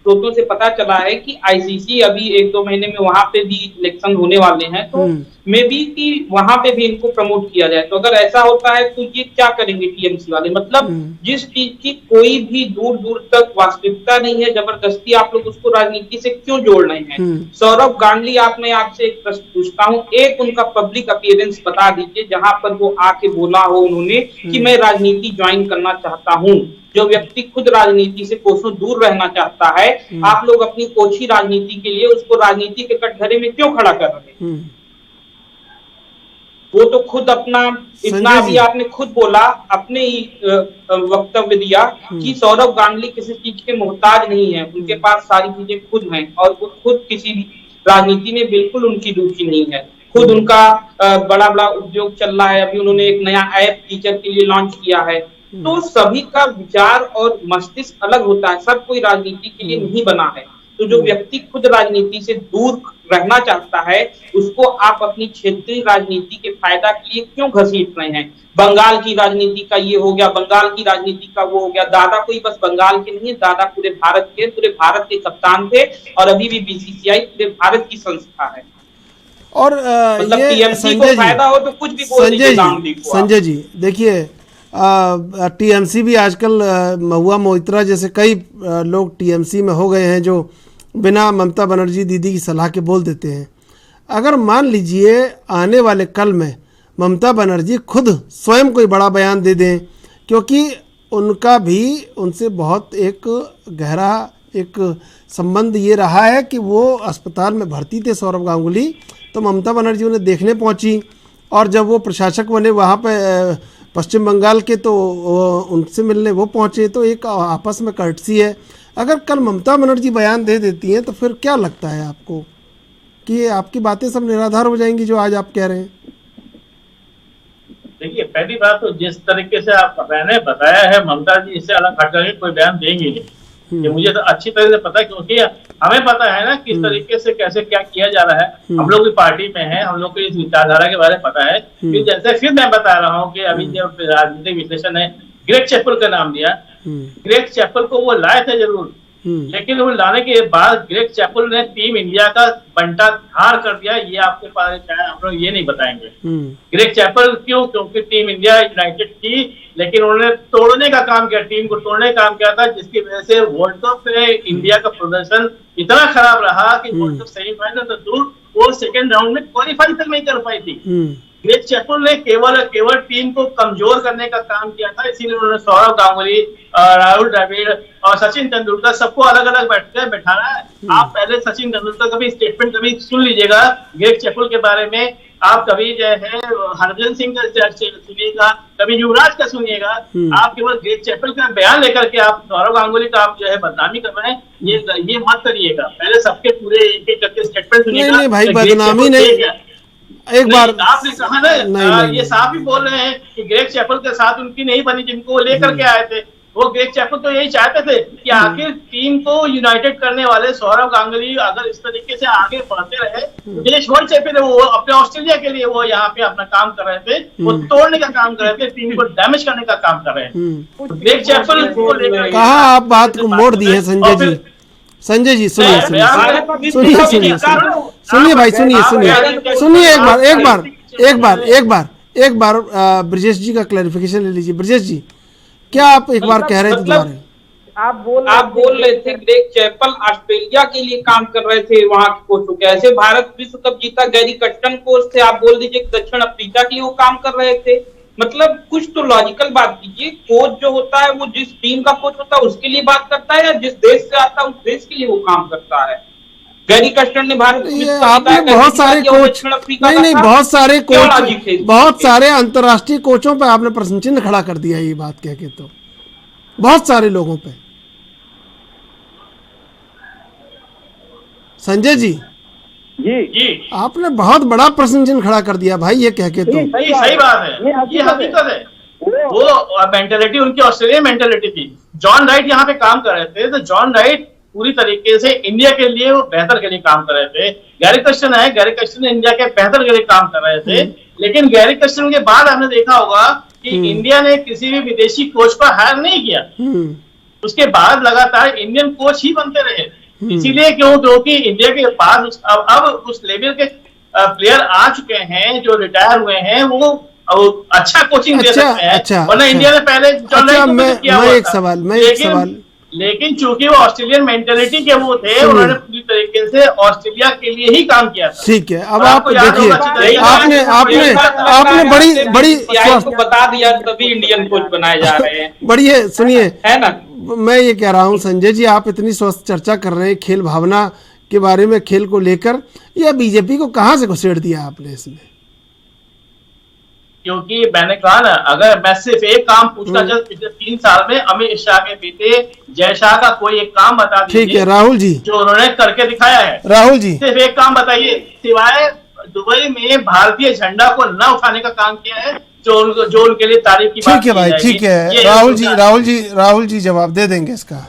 स्रोतों से पता चला है कि आईसीसी अभी 1-2 महीने में वहां पे भी इलेक्शन होने वाले हैं, तो मे बी कि वहां पे भी इनको प्रमोट किया जाए। तो अगर ऐसा होता है तो ये क्या करेंगे टीएमसी वाले? मतलब जिस चीज की कोई भी दूर दूर तक वास्तविकता नहीं है, जबरदस्ती आप लोग उसको राजनीति से क्यों जोड़ रहे हैं? सौरभ गांगुली, मैं आपसे एक प्रश्न पूछता हूँ, एक उनका पब्लिक अपीयरेंस बता दीजिए जहां पर वो आके बोला हो उन्होंने कि मैं राजनीति ज्वाइन करना चाहता हूँ। जो व्यक्ति खुद राजनीति से कोसों दूर रहना चाहता है, आप लोग अपनी ओछी राजनीति के लिए उसको राजनीति के कटघरे में क्यों खड़ा कर रहे हैं? वो तो खुद अपना इतना भी आपने खुद बोला, अपने ही वक्तव्य दिया कि सौरभ गांगुली किसी चीज के मोहताज नहीं है, उनके पास सारी चीजें खुद हैं और वो खुद किसी भी राजनीति में बिल्कुल उनकी रुचि नहीं है। खुद उनका बड़ा बड़ा उद्योग चल रहा है, अभी उन्होंने एक नया ऐप टीचर के लिए लॉन्च किया है। तो सभी का विचार और मस्तिष्क अलग होता है, सब कोई राजनीति के लिए नहीं बना है। तो जो व्यक्ति खुद राजनीति से दूर रहना चाहता है उसको आप अपनी क्षेत्रीय राजनीति के फायदा के लिए क्यों घसीट रहे हैं? बंगाल की राजनीति का ये हो गया, बंगाल की राजनीति का वो हो गया। दादा कोई बस बंगाल के नहीं है, दादा पूरे भारत के कप्तान थे और अभी भी बीसीसीआई पूरे भारत की संस्था है। और मतलब ये टीएमसी को फायदा हो तो कुछ भी बोल दीजिए। संजय जी देखिए, टीएमसी भी आजकल महुआ मोइत्रा जैसे कई लोग टीएमसी में हो गए हैं जो बिना ममता बनर्जी दीदी की सलाह के बोल देते हैं। अगर मान लीजिए आने वाले कल में ममता बनर्जी खुद स्वयं कोई बड़ा बयान दे दें, क्योंकि उनका भी उनसे बहुत एक गहरा एक संबंध ये रहा है कि वो अस्पताल में भर्ती थे सौरभ गांगुली, तो ममता बनर्जी उन्हें देखने पहुंची और जब वो प्रशासक बने वहाँ पे पश्चिम बंगाल के, तो उनसे मिलने वो पहुँचे, तो एक आपस में कर्टसी है। अगर कल ममता बनर्जी बयान दे देती हैं तो फिर क्या लगता है आपको कि आपकी बातें सब निराधार हो जाएंगी जो आज आप कह रहे हैं? देखिए, पहली बात तो जिस तरीके से आप मैंने बताया है, ममता जी इससे अलग हटकर कोई बयान देंगे नहीं, ये मुझे तो अच्छी तरह से पता है, क्योंकि हमें पता है ना किस तरीके से कैसे क्या किया जा रहा है। हम लोग भी पार्टी में हैं, हम लोग को इस विचारधारा के बारे में पता है। फिर जैसे फिर मैं बता रहा हूँ कि अभी जब राजनीतिक विश्लेषण है, ग्रेग चैपल का नाम दिया, ग्रेग चैपल को वो लाए थे जरूर, लेकिन वो लाने के बाद ग्रेग चैपल ने टीम इंडिया का बंटा धार कर दिया। ये आपके पास चाहे आप लोग ये नहीं बताएंगे। ग्रेग चैपल क्यों? क्योंकि टीम इंडिया यूनाइटेड थी, लेकिन उन्होंने तोड़ने का काम किया, टीम को तोड़ने का काम किया था, जिसकी वजह से वर्ल्ड कप में इंडिया का प्रदर्शन इतना खराब रहा कि वर्ल्ड कप सेमीफाइनल तो दूर, वो सेकेंड राउंड में क्वालिफाई तक नहीं कर पाई थी। ग्रेग चैपल ने केवल टीम को कमजोर करने का काम किया था, इसीलिए उन्होंने सौरभ गांगुली, राहुल द्रविड़ और सचिन तेंदुलकर सबको अलग अलग बैठाना है। आप पहले सचिन तेंदुलकर का भी स्टेटमेंट कभी सुन लीजिएगा ग्रेग चैपल के बारे में, आप कभी जो है हरभजन सिंह का सुनिएगा, कभी युवराज का सुनिएगा। आप केवल ग्रेग चैपल का बयान लेकर के आप सौरभ गांगुली का आप जो है बदनामी कर रहे हैं, ये मत करिएगा। पहले सबके पूरे एक एक करके स्टेटमेंट सुनिएगा। नहीं भाई, बदनामी नहीं, एक बार आपने कहा ना, ये साफ ही बोल रहे हैं कि ग्रेग चैपल के साथ उनकी नहीं बनी, जिनको लेकर के आए थे। वो ग्रेग चैपल तो यही चाहते थे कि आखिर टीम को यूनाइटेड करने वाले सौरव गांगुली अगर इस तरीके से आगे बढ़ते रहे, देश वर्ल्ड चैंपियन है, वो अपने ऑस्ट्रेलिया के लिए वो यहाँ पे अपना काम कर रहे थे, वो तोड़ने का काम कर रहे थे, टीम को डैमेज करने का काम कर रहे हैं। ग्रेग चैपल को लेकर कहा आप बात को मोड़ दी है संजय जी। संजय जी सुनिए सुनिए सुनिए सुनिए सुनिए भाई, सुनिए सुनिए सुनिए, एक बार ब्रजेश जी का क्लैरिफिकेशन ले लीजिए। ब्रजेश जी, क्या आप एक बार कह रहे थे दोबारा? आप बोल रहे थे ग्रेग चैपल ऑस्ट्रेलिया के लिए काम कर रहे थे, वहां के कोच हो गया। ऐसे भारत विश्व कप जीता, गैरी कर्स्टन कोच थे, आप बोल दीजिए दक्षिण अफ्रीका के लिए वो काम कर रहे थे। मतलब कुछ तो लॉजिकल बात कीजिए। कोच जो होता है वो जिस टीम का कोच होता है उसके लिए बात करता है, या जिस देश से आता है उस देश के लिए वो काम करता है। गैरी कर्स्टन ने भारत आपने बहुत सारे कोच, नहीं बहुत सारे अंतर्राष्ट्रीय कोचों पे आपने प्रश्न चिन्ह खड़ा कर दिया ये बात कह के, तो बहुत सारे लोगों पे। संजय जी जी आपने बहुत बड़ा प्रश्न चिन्ह खड़ा कर दिया भाई ये कह के, तो सही बात है, ये हकीकत है। वो मेंटेलिटी उनकी ऑस्ट्रेलियन मेंटेलिटी थी। जॉन राइट यहाँ पे काम कर रहे थे, तो जॉन राइट पूरी तरीके से इंडिया के लिए वो बेहतर के लिए काम कर रहे थे। गैरी कर्स्टन है, गैरी कर्स्टन इंडिया के बेहतर के लिए काम कर रहे थे, लेकिन गैरी कर्स्टन के बाद आपने देखा होगा कि इंडिया ने किसी भी विदेशी कोच को हायर नहीं किया। उसके बाद लगातार इंडियन कोच ही बनते रहे। इसीलिए क्योंकि इंडिया के पास अब उस लेवल के प्लेयर आ चुके हैं जो रिटायर हुए हैं, वो अच्छा कोचिंग दे सकते हैं। वरना इंडिया ने पहले लेकिन चूंकि वो ऑस्ट्रेलियन मेंटेलिटी के वो थे, उन्होंने पूरी तरीके से ऑस्ट्रेलिया के लिए ही काम किया था। ठीक है, अब आप देखिए, आपने बड़ी बता दिया, तभी इंडियन कोच बनाए जा रहे हैं। बड़ी है, सुनिए है ना, मैं ये कह रहा हूँ संजय जी, आप इतनी स्वस्थ चर्चा कर रहे हैं खेल भावना के बारे में, खेल को लेकर, या बीजेपी को कहाँ से घुसेड़ दिया आपने इसमें? क्योंकि मैंने कहा ना, अगर मैं सिर्फ एक काम पूछना चाहता, पिछले 3 साल में अमित शाह के बेटे जय शाह का कोई एक काम बता दीजिए। ठीक है राहुल जी, जो उन्होंने करके दिखाया है। राहुल जी सिर्फ एक काम बताइए, सिवाय दुबई में भारतीय झंडा को न उठाने का काम किया है, जो उनके लिए तारीफ की बात। ठीक है भाई, ठीक है राहुल जी जवाब दे देंगे इसका।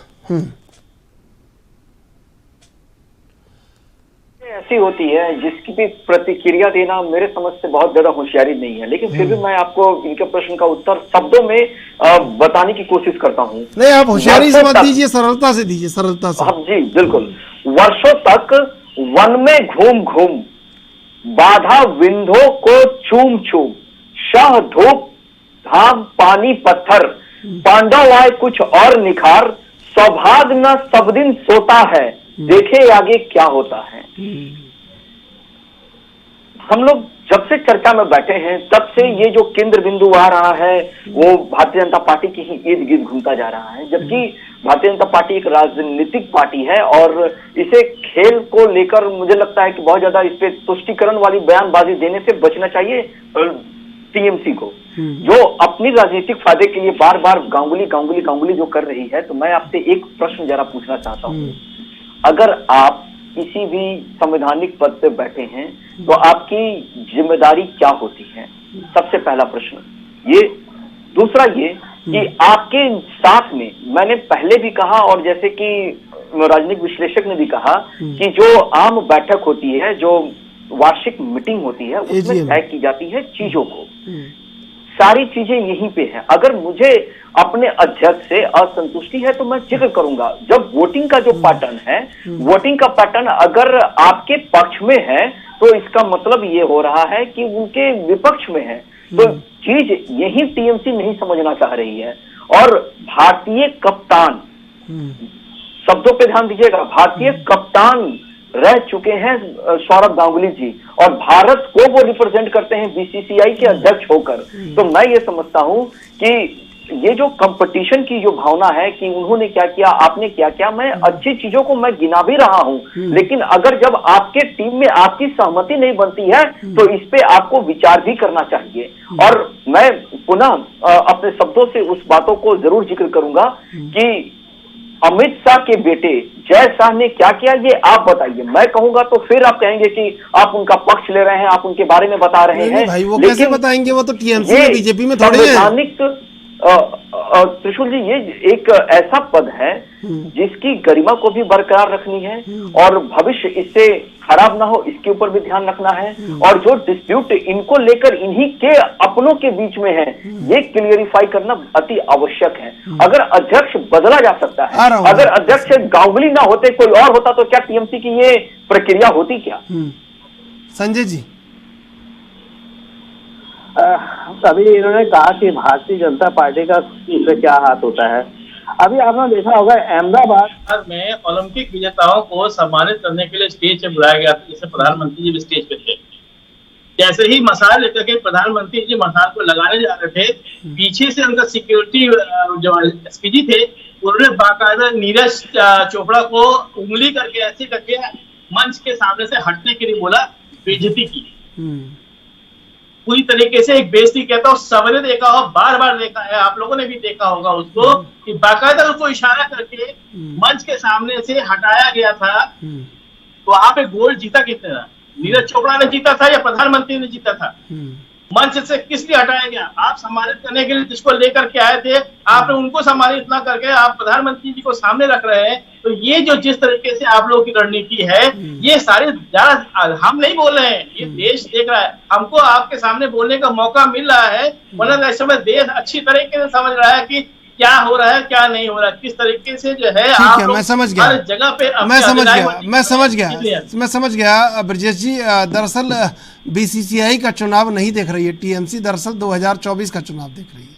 ऐसी होती है जिसकी भी प्रतिक्रिया देना मेरे समझ से बहुत ज्यादा होशियारी नहीं है, लेकिन फिर भी मैं आपको इनके प्रश्न का उत्तर शब्दों में बताने की कोशिश करता हूँ। नहीं, आप होशियारी से मत दीजिए, सरलता से दीजिए, सरलता से। हाँ जी बिल्कुल। वर्षों तक वन में घूम घूम बाधा विंध्यों को चूम चूम, शह धूप धाम पानी पत्थर, पांडव आए कुछ और निखार, सौभाग्य न सब दिन सोता है, देखे आगे क्या होता है। हम लोग जब से चर्चा में बैठे हैं तब से ये जो केंद्र बिंदु आ रहा है वो भारतीय जनता पार्टी की ही इर्द गिर्द घूमता जा रहा है, जबकि भारतीय जनता पार्टी एक राजनीतिक पार्टी है और इसे खेल को लेकर मुझे लगता है कि बहुत ज्यादा इस पे तुष्टीकरण वाली बयानबाजी देने से बचना चाहिए टीएमसी को, जो अपनी राजनीतिक फायदे के लिए बार बार गांगुली जो कर रही है। तो मैं आपसे एक प्रश्न जरा पूछना चाहता हूँ, अगर आप किसी भी संवैधानिक पद पे बैठे हैं तो आपकी जिम्मेदारी क्या होती है? सबसे पहला प्रश्न ये। दूसरा ये कि आपके साथ में, मैंने पहले भी कहा और जैसे कि राजनीतिक विश्लेषक ने भी कहा कि जो आम बैठक होती है, जो वार्षिक मीटिंग होती है, उसमें तय की जाती है चीजों को, सारी चीजें यहीं पे है। अगर मुझे अपने अध्यक्ष से असंतुष्टि है तो मैं जिक्र करूंगा। जब वोटिंग का जो पैटर्न है, वोटिंग का पैटर्न अगर आपके पक्ष में है तो इसका मतलब ये हो रहा है कि उनके विपक्ष में है। तो चीज यही टीएमसी नहीं समझना चाह रही है। और भारतीय कप्तान, शब्दों पे ध्यान दीजिएगा, भारतीय कप्तान रह चुके हैं सौरव गांगुली जी, और भारत को वो रिप्रेजेंट करते हैं बीसीसीआई के अध्यक्ष होकर। तो मैं ये समझता हूं कि ये जो कंपटीशन की जो भावना है कि उन्होंने क्या किया, आपने क्या किया, मैं अच्छी चीजों को मैं गिना भी रहा हूं, लेकिन अगर जब आपके टीम में आपकी सहमति नहीं बनती है तो इस पे आपको विचार भी करना चाहिए। और मैं पुनः अपने शब्दों से उस बातों को जरूर जिक्र करूंगा कि अमित शाह के बेटे जय शाह ने क्या किया ये आप बताइए। मैं कहूंगा तो फिर आप कहेंगे कि आप उनका पक्ष ले रहे हैं, आप उनके बारे में बता रहे हैं। भाई वो कैसे बताएंगे, वो तो टीएमसी में बीजेपी में थोड़े हैं। त्रिशूल जी, ये एक ऐसा पद है जिसकी गरिमा को भी बरकरार रखनी है और भविष्य इससे खराब ना हो, इसके ऊपर भी ध्यान रखना है। और जो डिस्प्यूट इनको लेकर इन्हीं के अपनों के बीच में है, ये क्लियरिफाई करना अति आवश्यक है। अगर अध्यक्ष बदला जा सकता है, अगर अध्यक्ष गांगुली ना होते कोई और होता तो क्या टीएमसी की ये प्रक्रिया होती क्या? संजय जी, अभी इन्होंने कहा कि भारतीय जनता पार्टी का इसमें क्या हाथ होता है। अभी आपने देखा होगा अहमदाबाद में ओलंपिक विजेताओं को सम्मानित करने के लिए स्टेज पे बुलाया गया था, जैसे प्रधानमंत्री जी भी स्टेज पे थे। जैसे ही मसाल लेकर के प्रधानमंत्री जी मसाल को लगाने जा रहे थे, पीछे से उनका सिक्योरिटी जो एसपीजी थे, उन्होंने बाकायदा नीरज चोपड़ा को उंगली करके ऐसे करके मंच के सामने से हटने के लिए बोला, बेइज्जती की। पूरी तरीके से एक बेइज्जती कहता हूँ, सबने देखा हो, बार बार देखा है, आप लोगों ने भी देखा होगा उसको, कि बाकायदा उसको इशारा करके मंच के सामने से हटाया गया था। तो वहां पे गोल्ड जीता कितने था? नीरज चोपड़ा ने जीता था या प्रधानमंत्री ने जीता था? मंच से किस लिए हटाया गया? आप सम्मानित करने के लिए जिसको लेकर के आए थे, आपने उनको सम्मानित ना करके आप प्रधानमंत्री जी को सामने रख रहे हैं। तो ये जो जिस तरीके से आप लोगों की रणनीति है, ये सारे हम नहीं बोल रहे हैं, ये देश देख रहा है। हमको आपके सामने बोलने का मौका मिल रहा है, वरना इस समय देश अच्छी तरीके से समझ रहा है कि क्या हो रहा है, क्या नहीं हो रहा है, किस तरीके से जो है आप लोग मैं समझ गया, हर जगह पे मैं समझ गया ब्रजेश जी। दरअसल बीसीसीआई का चुनाव नहीं देख रही है टीएमसी, दरअसल 2024 का चुनाव देख रही है।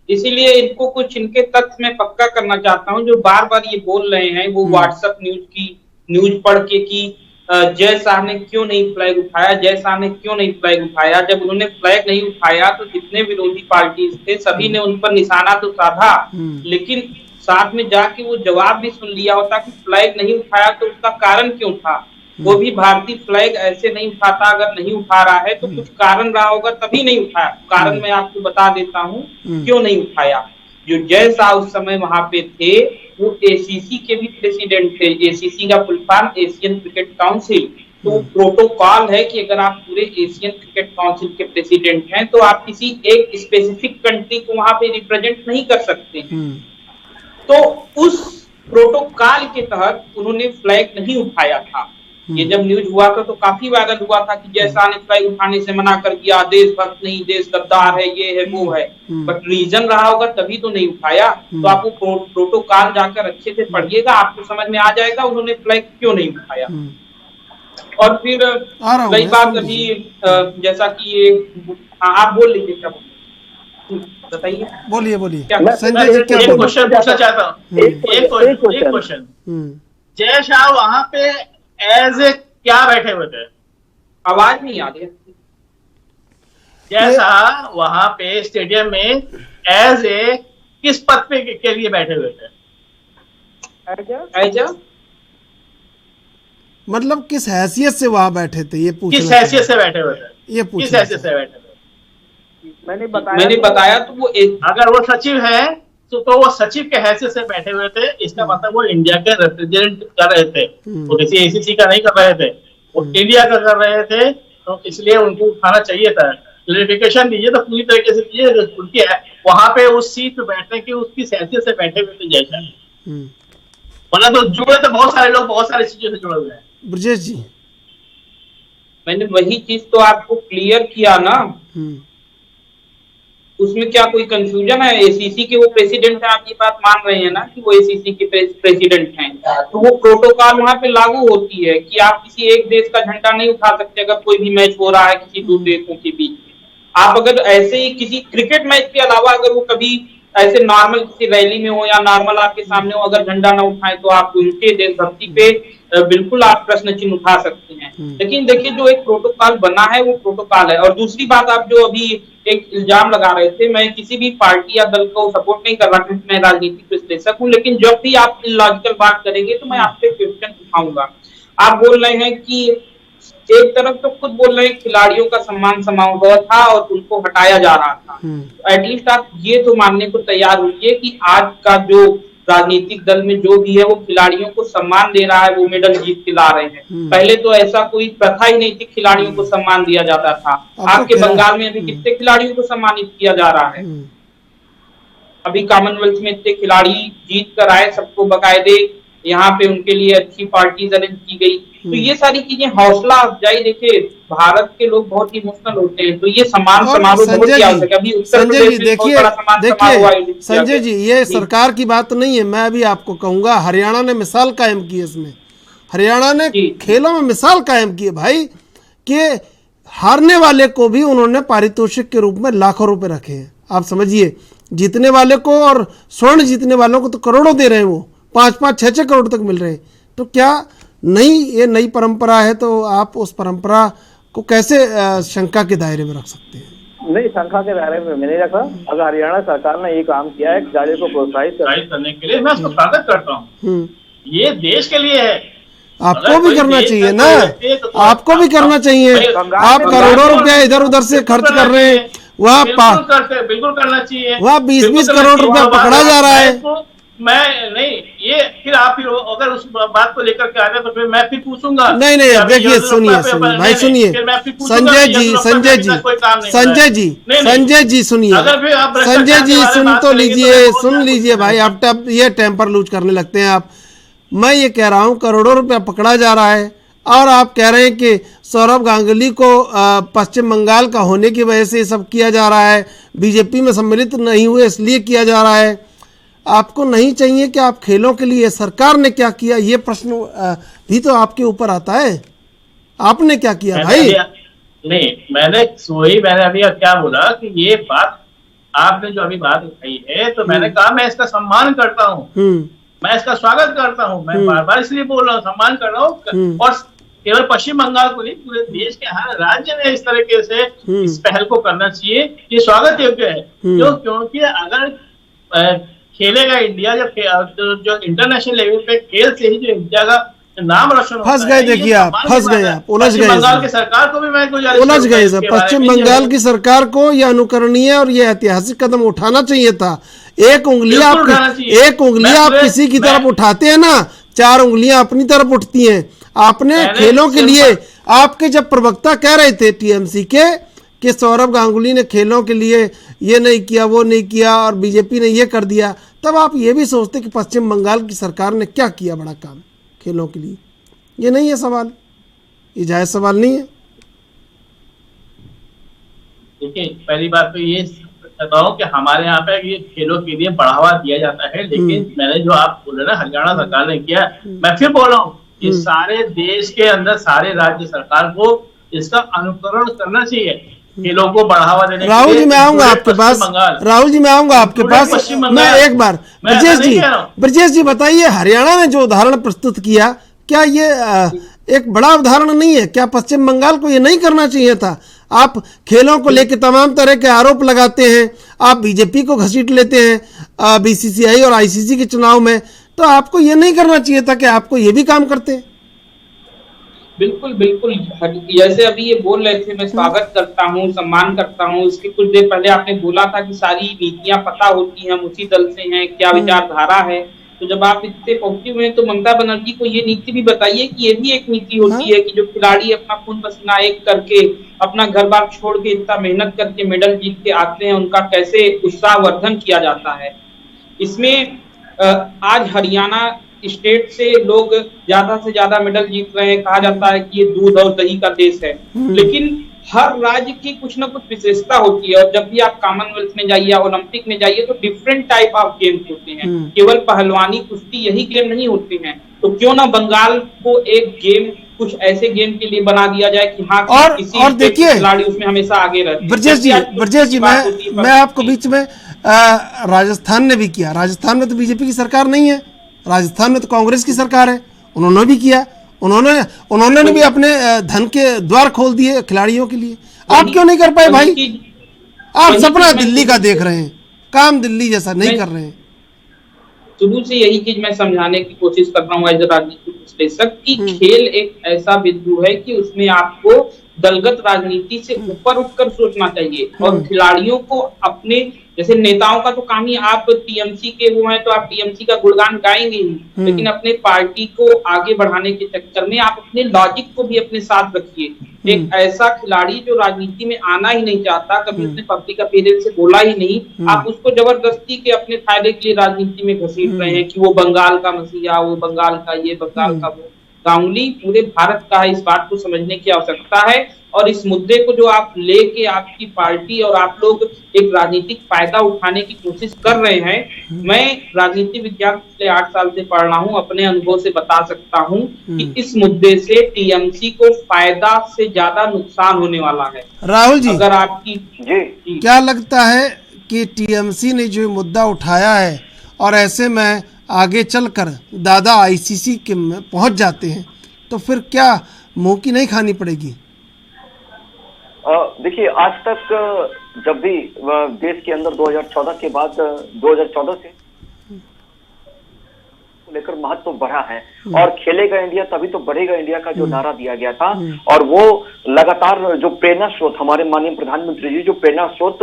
इसीलिए इनको कुछ इनके तथ्य में पक्का करना चाहता हूं, जो बार बार ये बोल रहे हैं वो व्हाट्सएप न्यूज पढ़ के कि जय शाह ने क्यों नहीं फ्लैग उठाया, जय शाह ने क्यों नहीं फ्लैग उठाया। जब उन्होंने फ्लैग नहीं उठाया तो जितने विरोधी पार्टी थे सभी ने उन पर निशाना तो साधा, लेकिन साथ में जाके वो जवाब भी सुन लिया होता कि फ्लैग नहीं उठाया तो उसका कारण क्यों था। वो भी भारतीय फ्लैग ऐसे नहीं उठाता, अगर नहीं उठा रहा है तो कुछ कारण रहा होगा तभी नहीं उठाया। कारण मैं आपको बता देता हूँ क्यों नहीं उठाया। जो जय शाह उस समय वहां पे थे वो एसीसी के भी प्रेसिडेंट थे। एसीसी का full form Asian cricket council. तो प्रोटोकॉल है कि अगर आप पूरे एशियन क्रिकेट काउंसिल के प्रेसिडेंट हैं तो आप किसी एक स्पेसिफिक कंट्री को वहां पे रिप्रेजेंट नहीं कर सकते। तो उस प्रोटोकॉल के तहत उन्होंने फ्लैग नहीं उठाया था। ये जब न्यूज हुआ था तो काफी वायरल हुआ था कि जय शाह ने फ्लैग उठाने से मना कर दिया, देशभक्त नहीं, देश गद्दार है, ये है वो है। बट रीजन रहा होगा तभी तो नहीं उठाया। तो आप वो प्रोटोकॉल जाकर अच्छे से पढ़िएगा, आपको समझ में आ जाएगा उन्होंने फ्लैग क्यों नहीं उठाया। और फिर कई बात अभी जैसा कि ये आप बोल लीजिए, क्या बताइए, बोलिए संजय जी, क्या क्वेश्चन पूछना चाहता हूँ, एक क्वेश्चन। जय शाह वहां पे एज ए क्या बैठे हुए थे? आवाज नहीं आ रही है। जय शाह वहां पे स्टेडियम में एज ए किस पद पे के लिए बैठे हुए थे? मतलब किस हैसियत से वहां बैठे थे, ये पूछ, किस हैसियत से बैठे हुए थे, ये पूछ, किस हैसियत से बैठे थे? मैंने बताया तो वो अगर वो सचिव है तो वो सचिव के हैसियत से बैठे हुए थे, इसका मतलब वो इंडिया के रिप्रेजेंट कर रहे थे। वो किसी एसीसी का नहीं कर रहे थे, वो इंडिया का कर रहे थे। तो इसलिए उनको उठाना चाहिए था। क्लैरिफिकेशन दीजिए तो पूरी तरीके से दीजिए, उनकी वहां पे उस सीट पे बैठने की उसकी हैसियत से बैठे हुए थे जैसा। वरना तो जुड़े तो बहुत सारे लोग बहुत सारी चीजों से जुड़े हुए हैं। ब्रजेश जी, मैंने वही चीज तो आपको क्लियर किया ना, उसमें क्या कोई कंफ्यूजन है? एसीसी के वो प्रेसिडेंट है, आप ये बात मान रहे हैं ना कि वो एसीसी के प्रेसिडेंट हैं, तो वो प्रोटोकॉल वहां पे लागू होती है कि आप किसी एक देश का झंडा नहीं उठा सकते अगर कोई भी मैच हो रहा है किसी दूसरे देशों के बीच। आप अगर ऐसे ही किसी क्रिकेट मैच के अलावा अगर वो कभी ऐसे नॉर्मल किसी रैली में हो या नॉर्मल आपके सामने हो, अगर झंडा ना उठाए तो आप उनके देशभक्ति पे बिल्कुल आप प्रश्न चिन्ह उठा सकते हैं। लेकिन देखिए जो एक प्रोटोकॉल बना है वो प्रोटोकॉल है। और दूसरी बात, आप जो अभी एक इल्जाम लगा रहे थे, मैं किसी भी पार्टी या दल को सपोर्ट नहीं कर रहा क्योंकि मैं राजनीतिक विश्लेषक हूँ, लेकिन जब भी आप इलॉजिकल बात करेंगे तो मैं आपसे क्वेश्चन उठाऊंगा। आप बोल रहे हैं कि एक तरफ तो खुद बोल रहे हैं खिलाड़ियों का सम्मान समारोह था और उनको हटाया जा रहा था, एटलीस्ट आप ये तो मानने को तैयार होइए कि आज का जो राजनीतिक दल में जो भी है वो खिलाड़ियों को सम्मान दे रहा है, वो मेडल जीत के ला रहे हैं। पहले तो ऐसा कोई प्रथा ही नहीं थी, खिलाड़ियों को सम्मान दिया जाता था। आपके बंगाल में अभी कितने खिलाड़ियों को सम्मानित किया जा रहा है? अभी कॉमनवेल्थ में इतने खिलाड़ी जीत कर आए, सबको बकायदे यहाँ पे उनके लिए अच्छी पार्टीज अरेंज की गई। तो ये सारी चीजें हौसला अफजाई, देखिए भारत के लोग बहुत इमोशनल होते हैं, तो ये सम्मान समारोह बहुत ही आवश्यक है। अभी उत्तर प्रदेश में बहुत बड़ा सम्मान समारोह आयोजित किया गया। संजय जी, ये सरकार की बात नहीं है, मैं अभी आपको कहूंगा हरियाणा ने मिसाल कायम की है इसमें। हरियाणा ने खेलों में मिसाल कायम की है भाई, कि हारने वाले को भी उन्होंने पारितोषिक के रूप में लाखों रुपए रखे हैं। आप समझिए, जीतने वाले को और स्वर्ण जीतने वालों को तो करोड़ों दे रहे हैं, वो 5-5, 6-6 करोड़ तक मिल रहे हैं। तो क्या ये नई परंपरा है, तो आप उस परंपरा को कैसे शंका के दायरे में रख सकते हैं? नहीं, शंका के दायरे में नहीं रखा। अगर हरियाणा सरकार ने ये काम किया है खिलाड़ियों को प्रोत्साहित करने के लिए, मैं उसको स्वागत करता हूँ। ये देश के लिए है, आपको भी करना चाहिए ना, आपको भी करना चाहिए। आप करोड़ों रुपया इधर उधर से खर्च कर रहे हैं, वहाँ बिल्कुल करना चाहिए। वहाँ 20-20 करोड़ रुपया पकड़ा जा रहा है। मैं नहीं, ये फिर आप फिर अगर उस बात को लेकर के आ रहे तो फिर मैं फिर पूछूंगा। नहीं, देखिए सुनिए भाई, सुनिए संजय जी सुनिए, संजय जी सुन लीजिए भाई, आप ये टेम्पर लूज करने लगते हैं आप। मैं ये कह रहा हूँ करोड़ों रुपया पकड़ा जा रहा है, और आप कह रहे हैं कि सौरभ गांगुली को पश्चिम बंगाल का होने की वजह से सब किया जा रहा है, बीजेपी में सम्मिलित नहीं हुए इसलिए किया जा रहा है। आपको नहीं चाहिए कि आप खेलों के लिए सरकार ने क्या किया, ये प्रश्न भी तो आपके ऊपर आता है। आपने क्या किया भाई? नहीं, मैंने अभी क्या बोला कि ये बात आपने जो अभी बात उठाई है, तो मैंने कहा मैं इसका सम्मान करता हूँ, मैं इसका स्वागत करता हूँ। मैं बार बार इसलिए बोल रहा हूँ, सम्मान कर रहा हूँ। और केवल पश्चिम बंगाल को नहीं, पूरे देश के हर राज्य में इस तरीके से इस पहल को करना चाहिए, ये स्वागत योग्य है। क्योंकि अगर खेलेगा इंडिया, जो इंटरनेशनल लेवल पे खेल से ही जो इंडिया का नाम रोशन फंस गए। देखिए आप फंस गए, आप उलझ गए। बंगाल की सरकार को भी मैं उलझ गए सर। पश्चिम बंगाल की सरकार को यह अनुकरणीय और यह ऐतिहासिक कदम उठाना चाहिए था। एक उंगली आप किसी की तरफ उठाते हैं ना, 4 उंगलियां अपनी तरफ उठती हैं। आपने खेलों के लिए, आपके जब प्रवक्ता कह रहे थे टीएमसी के कि सौरभ गांगुली ने खेलों के लिए ये नहीं किया, वो नहीं किया, और बीजेपी ने ये कर दिया, तब आप ये भी सोचते कि पश्चिम बंगाल की सरकार ने क्या किया बड़ा काम खेलों के लिए। ये नहीं है सवाल, ये जायज सवाल नहीं है। देखिए, पहली बात तो ये कहता हूँ कि हमारे यहाँ पे ये खेलों के लिए बढ़ावा दिया जाता है, लेकिन मैंने जो आप बोले ना हरियाणा सरकार ने किया, मैं फिर बोल रहा हूँ कि सारे देश के अंदर सारे राज्य सरकार को इसका अनुकरण करना चाहिए, खेलों को बढ़ावा देने। राहुल जी, मैं आऊंगा आपके पास। राहुल जी, मैं आऊंगा आपके पास। मैं एक बार ब्रजेश जी बताइए, हरियाणा ने जो उदाहरण प्रस्तुत किया, क्या ये एक बड़ा उदाहरण नहीं है? क्या पश्चिम बंगाल को ये नहीं करना चाहिए था? आप खेलों को लेकर तमाम तरह के आरोप लगाते हैं, आप बीजेपी को घसीट लेते हैं बीसीसीआई और आईसीसी के चुनाव में, तो आपको ये नहीं करना चाहिए था कि आपको ये भी काम करते? बिल्कुल बिल्कुल, जैसे अभी ये बोल रहे थे, मैं स्वागत करता हूँ, सम्मान करता हूँ। इसके कुछ देर पहले आपने बोला था कि सारी नीतियां पता होती हैं, हम उसी दल से हैं, क्या विचारधारा है। तो जब आप इतने पॉजिटिव हैं, तो ममता बनर्जी को ये नीति भी बताइए कि ये भी एक नीति होती है कि जो खिलाड़ी अपना खून पसीना एक करके, अपना घर बार छोड़ के इतना मेहनत करके मेडल जीत के आते हैं, उनका कैसे उत्साहवर्धन किया जाता है। इसमें आज हरियाणा स्टेट से लोग ज्यादा से ज्यादा मेडल जीत रहे हैं। कहा जाता है कि ये दूध और दही का देश है, लेकिन हर राज्य की कुछ ना कुछ विशेषता होती है। और जब भी आप कॉमनवेल्थ में जाइए, ओलंपिक में जाइए, तो डिफरेंट टाइप ऑफ गेम्स होते हैं। केवल पहलवानी, कुश्ती यही गेम नहीं होते हैं। तो क्यों ना बंगाल को एक गेम, कुछ ऐसे गेम के लिए बना दिया जाए कि हाँ, और देखिए खिलाड़ी उसमें हमेशा आगे रहते हैं। ब्रजेश जी, मैं आपको बीच में, राजस्थान ने भी किया। राजस्थान में तो बीजेपी की सरकार नहीं है, राजस्थान में तो कांग्रेस की सरकार है, उन्होंने भी किया। उन्होंने भी अपने धन के द्वार खोल दिए खिलाड़ियों के लिए। आप क्यों नहीं कर पाए भाई? आप सपना दिल्ली का देख रहे हैं, काम दिल्ली जैसा नहीं कर रहे हैं। शुरू से यही चीज मैं समझाने की कोशिश कर रहा हूँ एज ए राजनीतिक विश्लेषक, कि खेल एक ऐसा बिंदु है कि उसमें आपको दलगत राजनीति से ऊपर उठकर सोचना चाहिए और खिलाड़ियों को अपने, जैसे नेताओं का तो काम ही, आप टीएमसी के वो हैं तो आप टीएमसी का गुणगान गाएंगे ही, लेकिन अपने पार्टी को आगे बढ़ाने के चक्कर में आप अपने लॉजिक को भी अपने साथ रखिए। एक ऐसा खिलाड़ी जो राजनीति में आना ही नहीं चाहता, कभी उसने पब्लिक अपीयरेंस से बोला ही नहीं, आप उसको जबरदस्ती के अपने फायदे के लिए राजनीति में घसीट रहे हैं कि वो बंगाल का मसीहा, वो बंगाल का ये, बंगाल का वो। गांगुली पूरे भारत का है, इस बात को समझने की आवश्यकता है। और इस मुद्दे को जो आप लेके आपकी पार्टी और आप लोग एक राजनीतिक फायदा उठाने की कोशिश कर रहे हैं, मैं राजनीति विज्ञान पिछले 8 साल से पढ़ रहा हूं, अपने अनुभव से बता सकता हूं कि इस मुद्दे से टीएमसी को फायदा से ज्यादा नुकसान होने वाला है। राहुल जी, अगर आपकी क्या लगता है कि टीएमसी ने जो मुद्दा उठाया है और ऐसे में आगे चलकर दादा आईसीसी के में पहुंच जाते हैं तो फिर क्या मुंह की नहीं खानी पड़ेगी? देखिए, आज तक जब भी देश के अंदर 2014 के बाद 2014 से लेकर महत्व बढ़ा है और खेलेगा इंडिया तभी तो बढ़ेगा इंडिया का जो नारा दिया गया था, और वो लगातार जो प्रेरणा स्रोत हमारे माननीय प्रधानमंत्री जी जो प्रेरणा स्रोत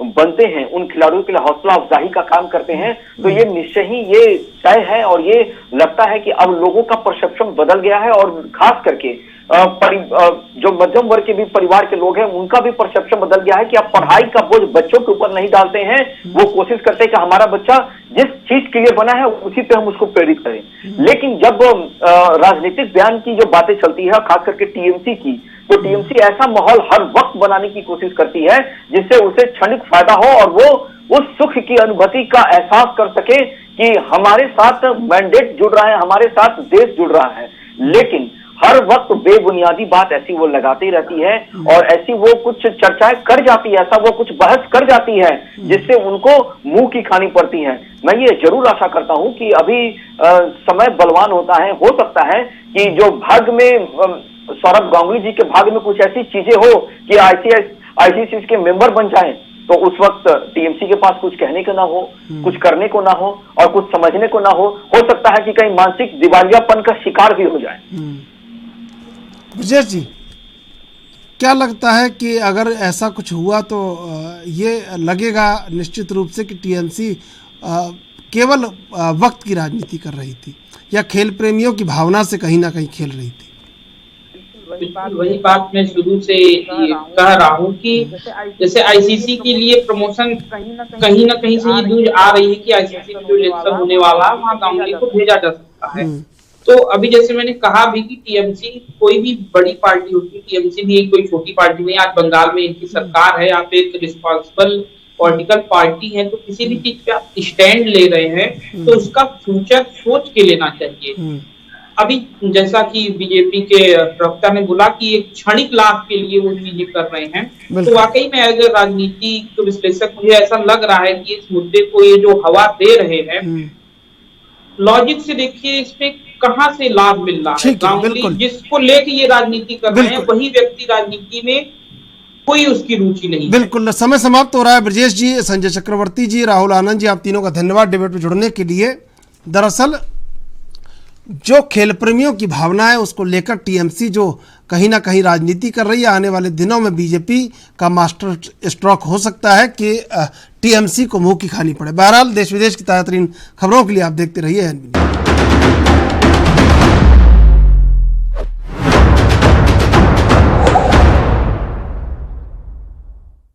बनते हैं, उन खिलाड़ियों के लिए हौसला अफजाई का काम करते हैं, तो ये निश्चय ही ये तय है और ये लगता है कि अब लोगों का परसेप्शन बदल गया है। और खास करके जो मध्यम वर्ग के भी परिवार के लोग हैं उनका भी परसेप्शन बदल गया है कि अब पढ़ाई का बोझ बच्चों के ऊपर नहीं डालते हैं, वो कोशिश करते हैं कि हमारा बच्चा जिस चीज के लिए बना है उसी पे हम उसको प्रेरित करें। लेकिन जब राजनीतिक बयान की जो बातें चलती है, खास करके टीएमसी की, तो टीएमसी ऐसा माहौल हर वक्त बनाने की कोशिश करती है जिससे उसे क्षणिक फायदा हो और वो उस सुख की अनुभूति का एहसास कर सके कि हमारे साथ मैंडेट जुड़ रहा है, हमारे साथ देश जुड़ रहा है। लेकिन हर वक्त बेबुनियादी बात ऐसी वो लगाती रहती है और ऐसी वो कुछ चर्चाएं कर जाती है, ऐसा वो कुछ बहस कर जाती है जिससे उनको मुंह की खानी पड़ती है। मैं ये जरूर आशा करता हूं कि अभी समय बलवान होता है, हो सकता है कि जो भाग्य में सौरभ गांगुली जी के भाग्य में कुछ ऐसी चीजें हो कि आईसीसी के मेंबर बन जाएं, तो उस वक्त टीएमसी के पास कुछ कहने को ना हो, कुछ करने को ना हो और कुछ समझने को ना हो सकता है कि कहीं मानसिक दिवालियापन का शिकार भी हो जाए। विजय जी, क्या लगता है कि अगर ऐसा कुछ हुआ तो ये लगेगा निश्चित रूप से कि टीएमसी केवल वक्त की राजनीति कर रही थी या खेल प्रेमियों की भावना से कहीं ना कहीं खेल रही थी? वही बात मैं शुरू से कह रहा हूँ कि जैसे आईसीसी के लिए प्रमोशन कहीं ना कहीं से ये न्यूज आ रही है कि आईसीसी में जो इलेक्शन होने वाला है वहाँ गांगुली को भेजा जा सकता है। तो अभी जैसे मैंने कहा भी कि टीएमसी कोई भी बड़ी पार्टी होती है, टीएमसी भी कोई छोटी पार्टी नहीं। आज बंगाल में इनकी सरकार है, आप एक रिस्पॉन्सिबल पॉलिटिकल पार्टी है, तो किसी भी चीज पे आप स्टैंड ले रहे हैं तो उसका फ्यूचर सोच के लेना चाहिए। अभी जैसा कि बीजेपी के प्रवक्ता ने बोला कि एक क्षणिक लाभ के लिए वो चीजें कर रहे हैं, तो वाकई में अगर राजनीतिक विश्लेषक, मुझे ऐसा लग रहा है कि इस मुद्दे को ये जो हवा दे रहे हैं, लॉजिक से देखिए इसमें कहां से लाभ मिल रहा है। गांगुली जिसको लेके ये राजनीति कर रहे हैं वही व्यक्ति राजनीति में कोई उसकी रुचि नहीं। बिल्कुल, समय समाप्त हो रहा है। ब्रजेश जी, संजय चक्रवर्ती जी, राहुल आनंद जी, आप तीनों का धन्यवाद डिबेट में जुड़ने के लिए। दरअसल जो खेल प्रेमियों की भावना है उसको लेकर टीएमसी जो कहीं ना कहीं राजनीति कर रही है, आने वाले दिनों में बीजेपी का मास्टर स्ट्रोक हो सकता है कि टीएमसी को मुंह की खानी पड़े। बहरहाल देश विदेश की ताजा तरीन खबरों के लिए आप देखते रहिए एनबी।